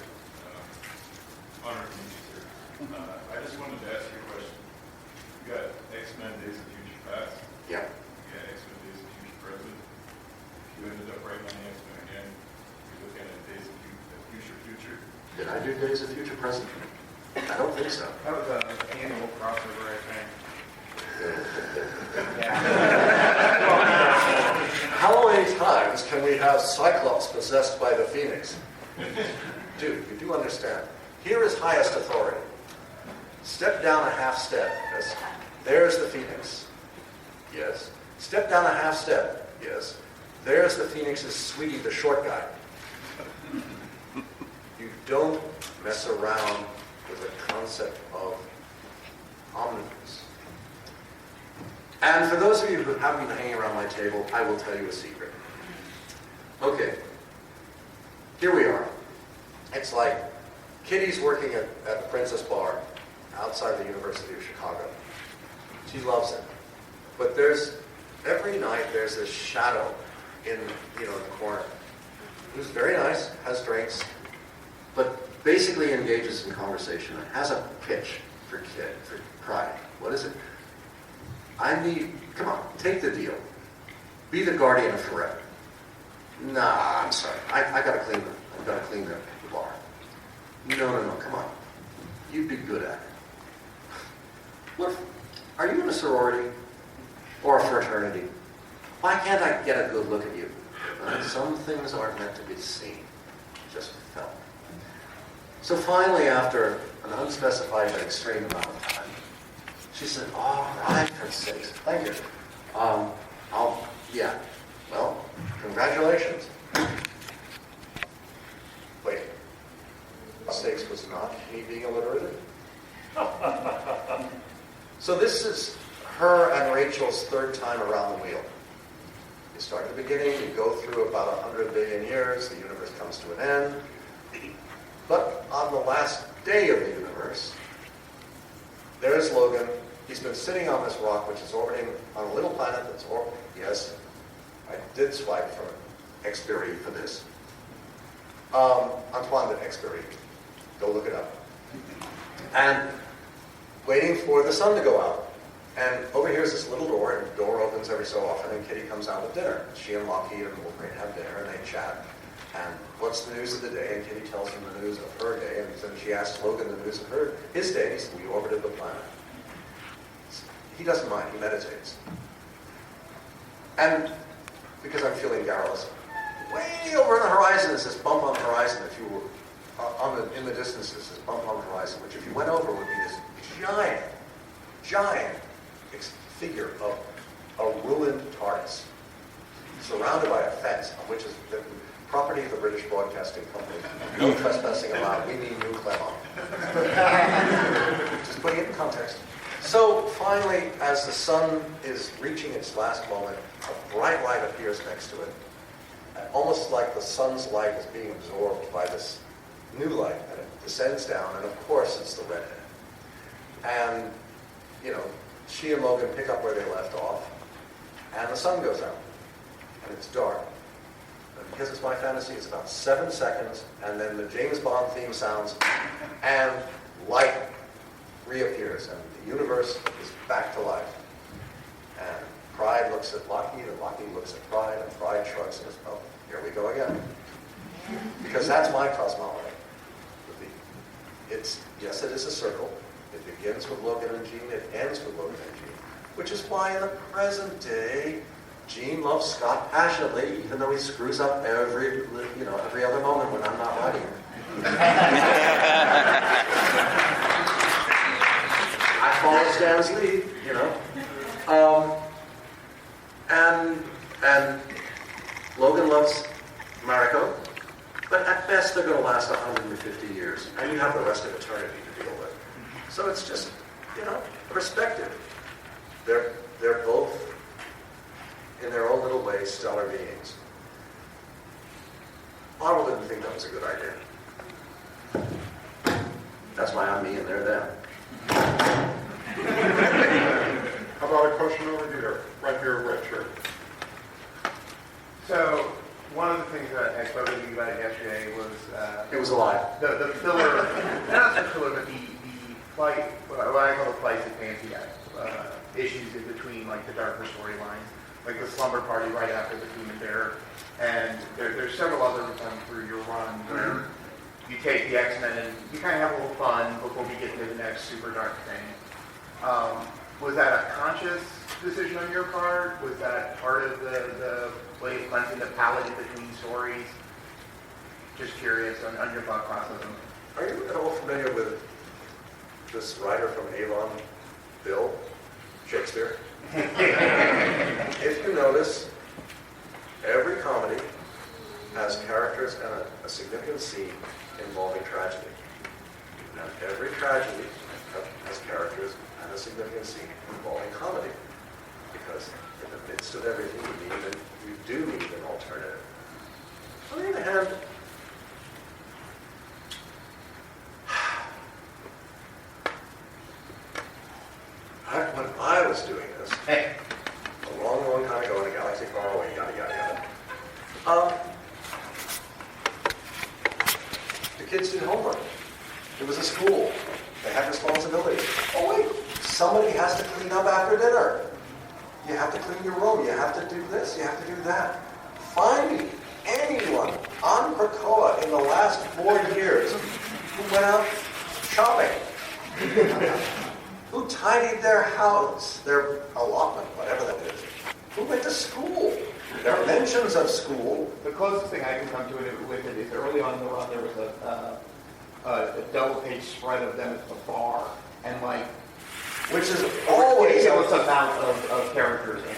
D: Honor to meet you, sir. I just wanted to ask you a question. You got X-Men Days of Future Past.
A: Yeah.
D: You got X-Men Days of Future Present. If you ended up writing on the X-Men again, you're looking at Days of Future.
A: Did I do Days of Future Present? I don't think so.
C: That was an annual crossover, I think.
A: How many times can we have Cyclops possessed by the Phoenix? Dude, you do understand. Here is highest authority. Step down a half step. Yes. There's the Phoenix. Yes. Step down a half step. Yes. There's the Phoenix's sweetie, the short guy. You don't mess around with the concept of omnibus. And for those of you who haven't been hanging around my table, I will tell you a secret. Okay, here we are. It's like Kitty's working at the Princess Bar outside the University of Chicago. She loves it. But every night there's this shadow in the corner who's very nice, has drinks, but basically engages in conversation and has a pitch for Pride. What is it? Come on, take the deal. Be the guardian of forever. Nah, I'm sorry. I gotta clean them. I've gotta clean the bar. No, come on. You'd be good at it. What? Are you in a sorority or a fraternity? Why can't I get a good look at you? Some things aren't meant to be seen, just felt. So finally, after an unspecified but extreme amount of time, she said, "All right, for sakes, thank you. Well, congratulations." Wait, sakes was not me being alliterative? So this is her and Rachel's third time around the wheel. You start at the beginning, you go through about 100 billion years, the universe comes to an end. But on the last day of the universe, there's Logan. He's been sitting on this rock, which is orbiting on a little planet that's orbiting. Yes, I did swipe from Xperi for this. Antoine de Xperi. Go look it up. And waiting for the sun to go out. And over here is this little door, and the door opens every so often, and Kitty comes out with dinner. She and Lockheed and Wolverine have dinner, and they chat. And what's the news of the day? And Kitty tells him the news of her day, and then she asks Logan the news of his day, and he says, "We orbited the planet." He doesn't mind, he meditates. And because I'm feeling garrulous, way over on the horizon is this bump on the horizon. If you were in the distance, is this bump on the horizon, which if you went over would be this giant figure of a ruined TARDIS, surrounded by a fence, which is the property of the British Broadcasting Company. No trespassing allowed. We mean New Claremont. Just putting it in context. So finally, as the sun is reaching its last moment, a bright light appears next to it, almost like the sun's light is being absorbed by this new light, and it descends down, and of course it's the redhead. And, she and Logan pick up where they left off, and the sun goes out, and it's dark. And because it's my fantasy, it's about 7 seconds, and then the James Bond theme sounds, and light reappears, and the universe is back to life. And Pride looks at Lockheed, and Lockheed looks at Pride, and Pride shrugs and says, "Oh, here we go again." Because that's my cosmology. Yes, it is a circle. It begins with Logan and Jean, it ends with Logan and Jean. Which is why in the present day, Jean loves Scott passionately, even though he screws up every other moment when I'm not writing it. I follow Stan's lead, And Logan loves Mariko, but at best they're going to last 150 years, and you have the rest of eternity to deal with. So it's just, perspective. They're both, in their own little ways, stellar beings. Marvel didn't think that was a good idea. That's why I'm me and they're them.
T: How about a question over here? Right here, red shirt.
C: So, one of the things that I spoke with you about yesterday was...
A: it was a lie.
C: The filler, not the filler, but the fight, what I call the fights at fancy issues in between, like, the darker storylines. Like the Slumber Party right after the Demon Bear. And there's several others through your run where you take the X-Men and you kind of have a little fun before we get to the next super dark thing. Was that a conscious decision on your part? Was that part of the way of cleansing the palette in between stories? Just curious on your thought process.
A: Are you at all familiar with this writer from Avon, Bill Shakespeare? If you notice, every comedy has characters and a significant scene involving tragedy. And every tragedy has characters and a significant scene involving comedy. Because in the midst of everything, you do need an alternative. On the other hand, when I was doing this, a long, long time ago in a galaxy far away, yada, yada, yada, the kids did homework. It was a school. They had responsibilities. Oh, wait, somebody has to clean up after dinner. You have to clean your room. You have to do this. You have to do that. Find me anyone on Krakoa in the last 4 years who went out shopping. Who tidied their house, their allotment, whatever that is. Who went to school. There are mentions of school.
C: The closest thing I can come to it with it is early on in the run there was a double-page spread of them at the bar, and like,
A: which is always
C: a amount of characters in it.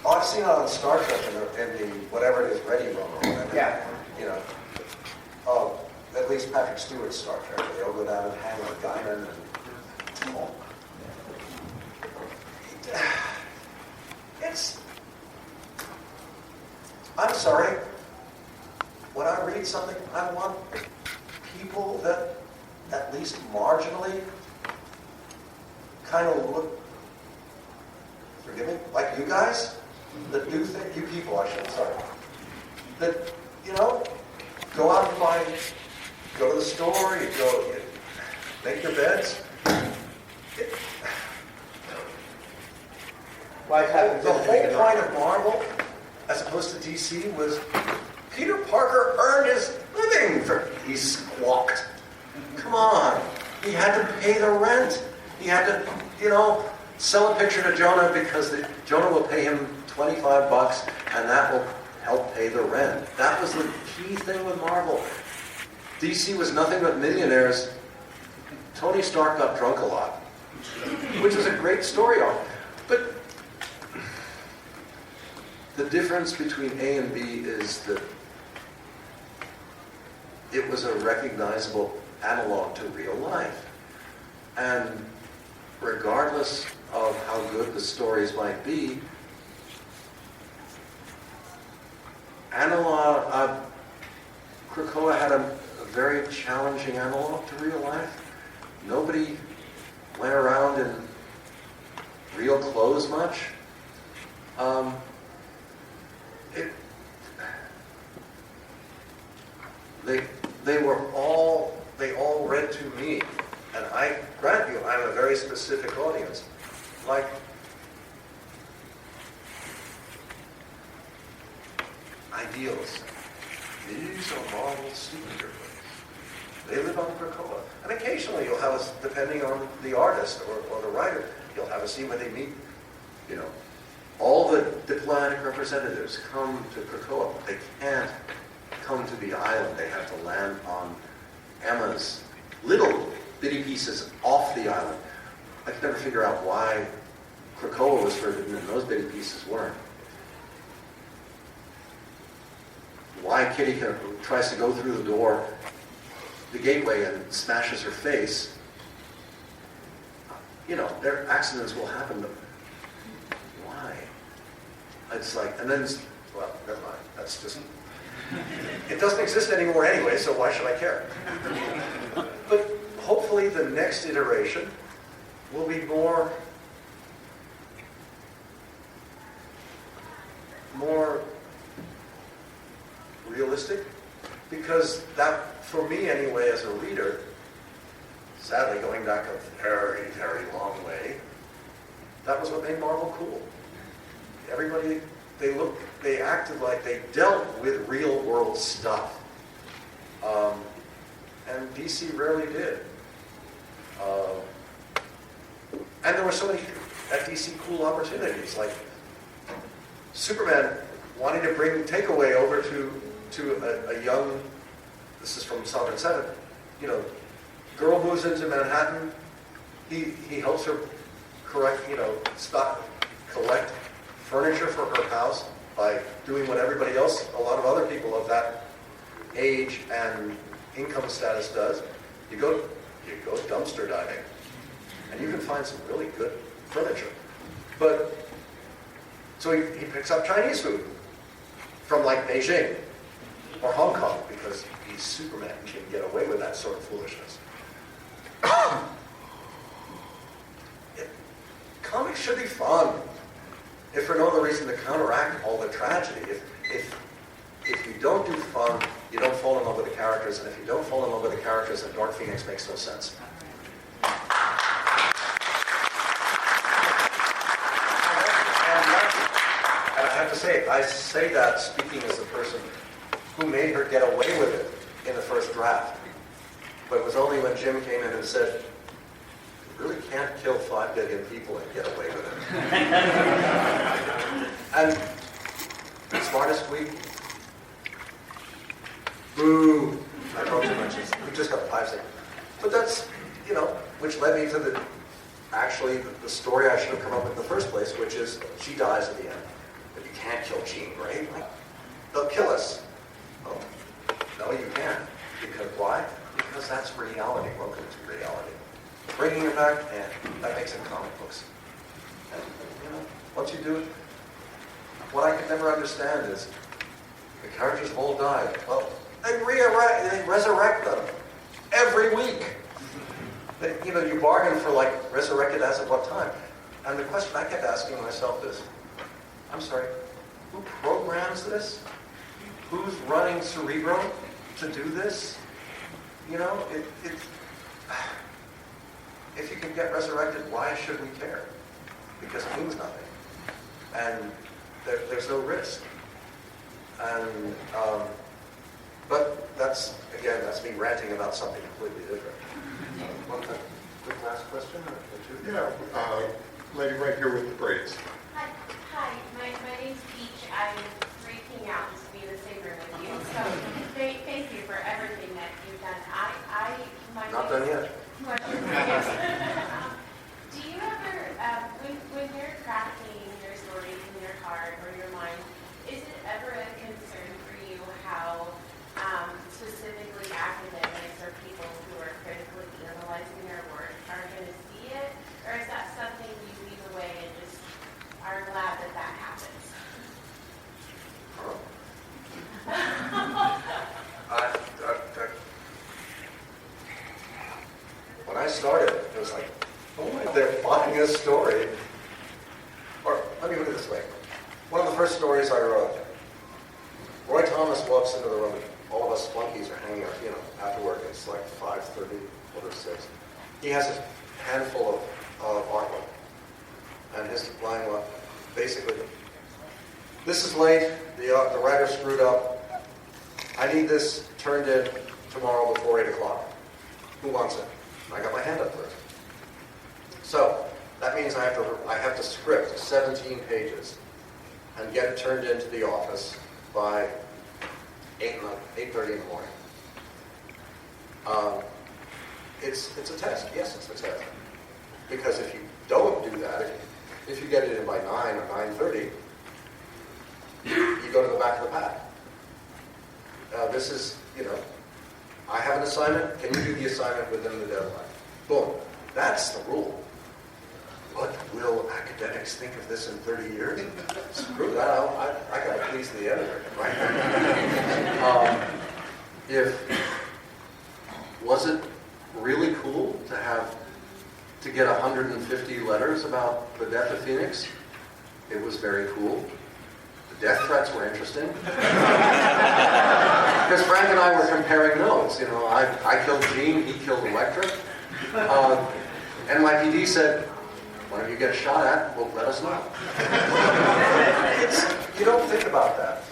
A: Oh, I've seen it on Star Trek in the whatever it is, Ready Room or whatever.
C: Yeah.
A: At least Patrick Stewart's Star Trek. They all go down and hang with Guinan and I'm sorry. When I read something, I want people that at least marginally kind of look, forgive me, like you guys, that do things, you people I should, sorry, that, go out and find, go to the store, you make your beds. The whole point of Marvel, as opposed to DC, was Peter Parker earned his living he squawked. Come on. He had to pay the rent. He had to, sell a picture to Jonah because Jonah will pay him $25 and that will help pay the rent. That was the key thing with Marvel. DC was nothing but millionaires. Tony Stark got drunk a lot, which was a great story arc. But the difference between A and B is that it was a recognizable analog to real life. And regardless of how good the stories might be, Krakoa had a very challenging analog to real life. Nobody went around in real clothes much. They all read to me, and I grant you, I'm a very specific audience. Like, ideals. These are Marvel superheroes. They live on Krakoa. And occasionally you'll have, depending on the artist or the writer, you'll have a scene where they meet, all the diplomatic representatives come to Krakoa, but they can't come to the island. They have to land on Emma's little bitty pieces off the island. I could never figure out why Krakoa was forbidden and those bitty pieces weren't. Why Kitty tries to go through the door the gateway and smashes her face, their accidents will happen, but why? It's like, and then, well, never mind. That's just, it doesn't exist anymore anyway, so why should I care? But hopefully the next iteration will be more realistic, because that, for me anyway, as a reader, sadly very, very long way, that was what made Marvel cool. Everybody, they acted like they dealt with real world stuff. And DC rarely did. And there were so many, at DC, cool opportunities, like Superman wanting to bring Takeaway over to a young, this is from Southern Seven, girl moves into Manhattan, he helps her collect furniture for her house by doing what everybody else, a lot of other people of that age and income status does. You go dumpster diving, and you can find some really good furniture. But, so he picks up Chinese food from like Beijing or Hong Kong, because he's Superman, he can get away with that sort of foolishness. Comics should be fun, if for no other reason to counteract all the tragedy. If you don't do fun, you don't fall in love with the characters, and if you don't fall in love with the characters, then Dark Phoenix makes no sense. And I have to say, I say that speaking as a person who made her get away with it in the first draft. But it was only when Jim came in and said, you really can't kill 5 billion people and get away with it. And smartest week, boo, I wrote too much. We just got 5 seconds. But that's, which led me to the story I should have come up with in the first place, which is she dies at the end. But you can't kill Jean Grey. They'll kill us. Oh, no, you can't. Because why? Because that's reality. Welcome to reality. Bringing her back, that makes it comic books. And, once you do it, what I could never understand is the characters have all died. Well, they resurrect them every week. You bargain for resurrected as of what time? And the question I kept asking myself is, I'm sorry, who programs this? Who's running Cerebro to do this? If you can get resurrected, why should we care? Because it means nothing. And there's no risk. And, but that's me ranting about something completely different. One quick last question or two?
T: Yeah, lady right here with the braids.
G: Hi, my name's Peach. I'm freaking out to be in the same room with you. So thank you for everything that you've done.
A: Not done yet.
G: Do you ever, when you're crafting your stories in your heart or your mind, is it ever a concern for you how specifically academics or people who are critically analyzing their work are going to see it? Or is that something you leave away and just are glad that happens?
A: When I started, it was like, oh, they're buying a story. Or let me put it this way. One of the first stories I wrote, Roy Thomas walks into the room, and all of us flunkies are hanging out, after work. It's like 5:30, quarter 6. He has a handful of artwork. And his line was, basically, this is late, the writer screwed up. I need this turned in tomorrow before 8 o'clock. Who wants it? I got my hand up first. So that means I have to script 17 pages and get it turned into the office by 8:30 in the morning. It's a test. Yes, it's a test. Because if you don't do that, if you get it in by 9 or 9:30, you go to the back of the pack. This is, I have an assignment, can you do the assignment within the deadline? Boom. That's the rule. What will academics think of this in 30 years? Screw that, I got to please the editor, right? Was it really cool to get 150 letters about the death of Phoenix? It was very cool. The death threats were interesting. Because Frank and I were comparing notes. You know, I killed Gene, he killed Electra. NYPD said, whenever you get shot at, well, let us know. You don't think about that.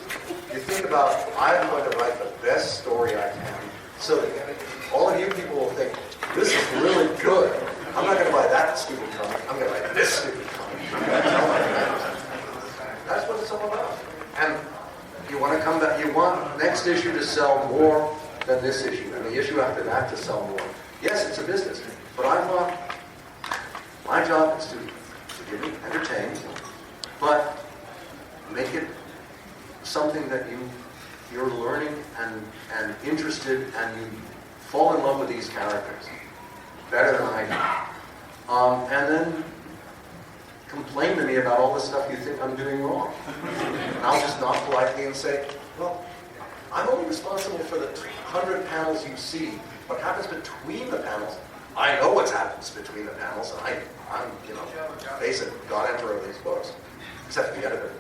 A: You think about, I'm going to write the best story I can. So that all of you people will think, this is really good. I'm not going to buy that stupid comic. I'm going to buy this stupid comic. That's what it's all about. And you want to come back, you want next issue to sell more than this issue, and the issue after that to sell more. Yes, it's a business, but I want, my job is to get you entertained, but make it something that you're learning and interested, and you fall in love with these characters better than I do. And then complain to me about all the stuff you think I'm doing wrong. And I'll just nod politely and say, well, I'm only responsible for the 100 panels you see. What happens between the panels, I know what happens between the panels, and I'm basic God Emperor of these books, except the editor.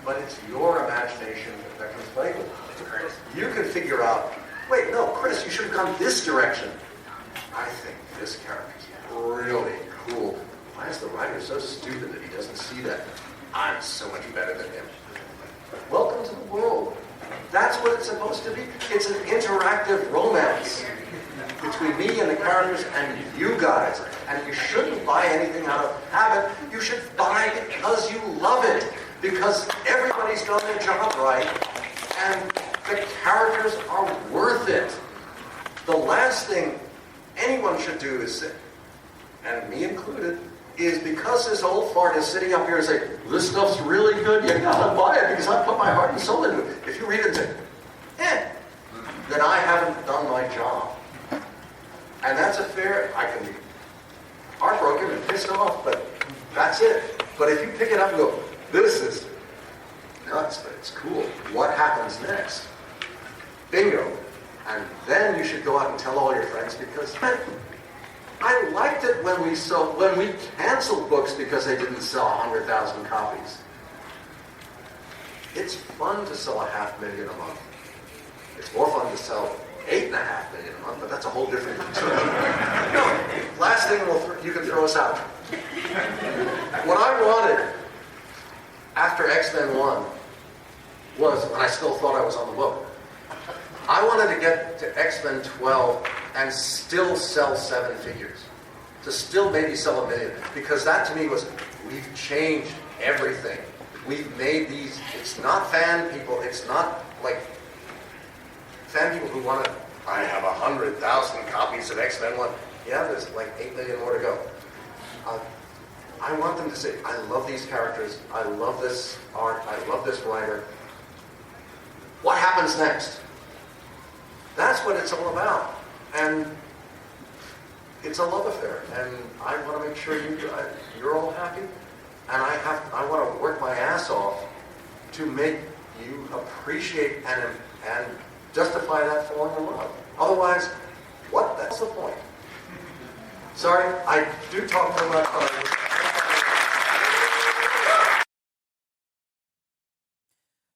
A: But it's your imagination that can play with it. You can figure out, wait, no, Chris, you should have gone this direction. I think this character's really cool. Why is the writer so stupid that he doesn't see that? I'm so much better than him. Welcome to the world. That's what it's supposed to be. It's an interactive romance between me and the characters and you guys. And you shouldn't buy anything out of habit. You should buy it because you love it. Because everybody's done their job right. And the characters are worth it. The last thing anyone should do is sit, and me included, is because this old fart is sitting up here and say, this stuff's really good, you gotta buy it because I put my heart and soul into it. If you read it and say, then I haven't done my job. And that's a fair, I can be heartbroken and pissed off, but that's it. But if you pick it up and go, this is nuts, but it's cool. What happens next? Bingo. And then you should go out and tell all your friends, because I liked it when we canceled books because they didn't sell 100,000 copies. It's fun to sell 500,000 a month. It's more fun to sell 8.5 million a month, but that's a whole different story. No, last thing you can throw us out. What I wanted after X-Men 1 was, when I still thought I was on the book, I wanted to get to X-Men 12 and still sell 7 figures. To still maybe sell 1 million. Because that to me was, we've changed everything. We've made these, it's not fan people, it's not like fan people who want to, I have 100,000 copies of X-Men 1. Yeah, there's like 8 million more to go. I want them to say, I love these characters, I love this art, I love this writer. What happens next? That's what it's all about. And it's a love affair. And I want to make sure you're all happy. And I want to work my ass off to make you appreciate and justify that falling in love. Otherwise, what the hell's the point? Sorry, I do talk too much.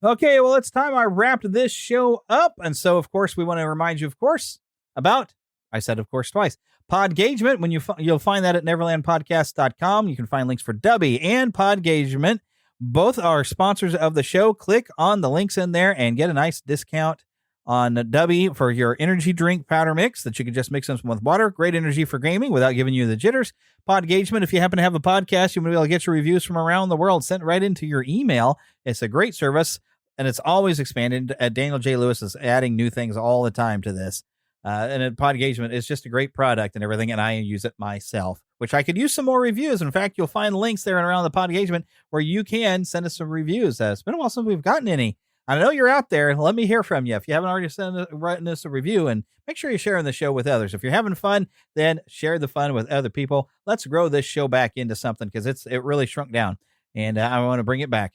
F: Okay, well, it's time I wrapped this show up. And so, of course, we want to remind you, of course, about, I said, of course, twice, Podgagement. When you'll find that at neverlandpodcast.com. You can find links for Dubby and Podgagement. Both are sponsors of the show. Click on the links in there and get a nice discount on Dubby for your energy drink powder mix that you can just mix them with water. Great energy for gaming without giving you the jitters. Podgagement, if you happen to have a podcast, you'll be able to get your reviews from around the world sent right into your email. It's a great service, and it's always expanded. Daniel J. Lewis is adding new things all the time to this. And at Podgagement, it's just a great product and everything, and I use it myself, which I could use some more reviews. In fact, you'll find links there and around the Podgagement where you can send us some reviews. It's been a while since we've gotten any. I know you're out there. Let me hear from you. If you haven't already written us a review, and make sure you're sharing the show with others. If you're having fun, then share the fun with other people. Let's grow this show back into something, because it really shrunk down, and I want to bring it back.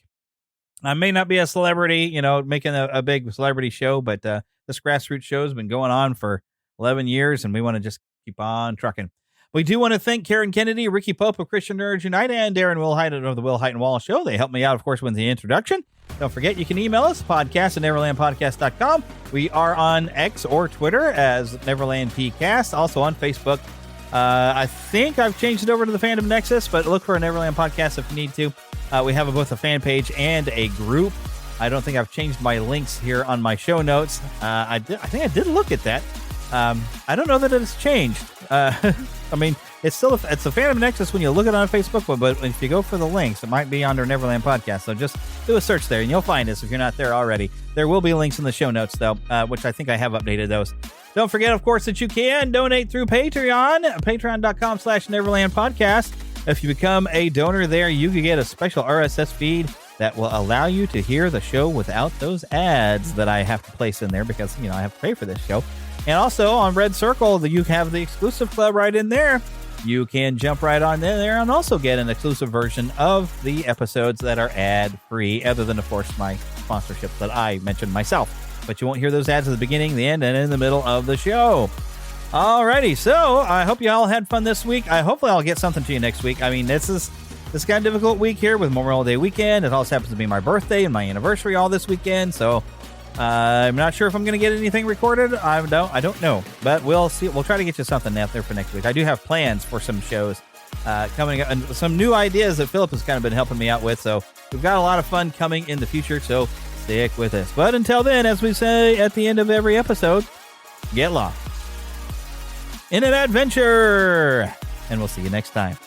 F: I may not be a celebrity, making a big celebrity show, but this grassroots show has been going on for 11 years, and we want to just keep on trucking. We do want to thank Karen Kennedy, Ricky Pope of Christian Nerds Unite, and Darren Wilhite of the Wilhite and Wall Show. They helped me out, of course, with the introduction. Don't forget, you can email us, podcast@neverlandpodcast.com. We are on X or Twitter as Neverland PCast, also on Facebook. I think I've changed it over to the Fandom Nexus, but look for a Neverland Podcast if you need to. We have both a fan page and a group. I don't think I've changed my links here on my show notes. I think I did look at that. I don't know that it's changed. I mean, it's a Fandom Nexus when you look at it on Facebook, but if you go for the links, it might be under Neverland Podcast. So just do a search there, and you'll find us if you're not there already. There will be links in the show notes, though, which I think I have updated those. Don't forget, of course, that you can donate through Patreon, patreon.com/Neverland Podcast. If you become a donor there, you can get a special RSS feed that will allow you to hear the show without those ads that I have to place in there, because, I have to pay for this show. And also on Red Circle, you have the exclusive club right in there. You can jump right on there and also get an exclusive version of the episodes that are ad-free, other than, of course, my sponsorships that I mentioned myself. But you won't hear those ads at the beginning, the end, and in the middle of the show. Alrighty, so I hope you all had fun this week. Hopefully I'll get something to you next week. I mean, this kind of difficult week here with Memorial Day weekend. It also happens to be my birthday and my anniversary all this weekend, so I'm not sure if I'm going to get anything recorded. I don't know, but we'll see. We'll try to get you something out there for next week. I do have plans for some shows coming up, and some new ideas that Philip has kind of been helping me out with. So we've got a lot of fun coming in the future, so stick with us. But until then, as we say at the end of every episode, get lost in an adventure, and we'll see you next time.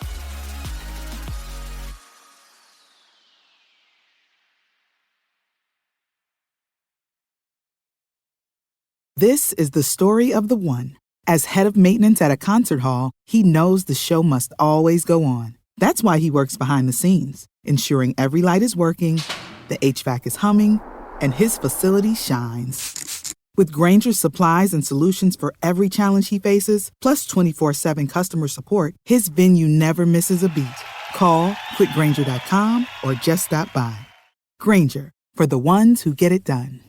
W: This is the story of the one. As head of maintenance at a concert hall, he knows the show must always go on. That's why he works behind the scenes, ensuring every light is working, the HVAC is humming, and his facility shines. With Grainger's supplies and solutions for every challenge he faces, plus 24/7 customer support, his venue never misses a beat. Call quickgrainger.com or just stop by. Grainger, for the ones who get it done.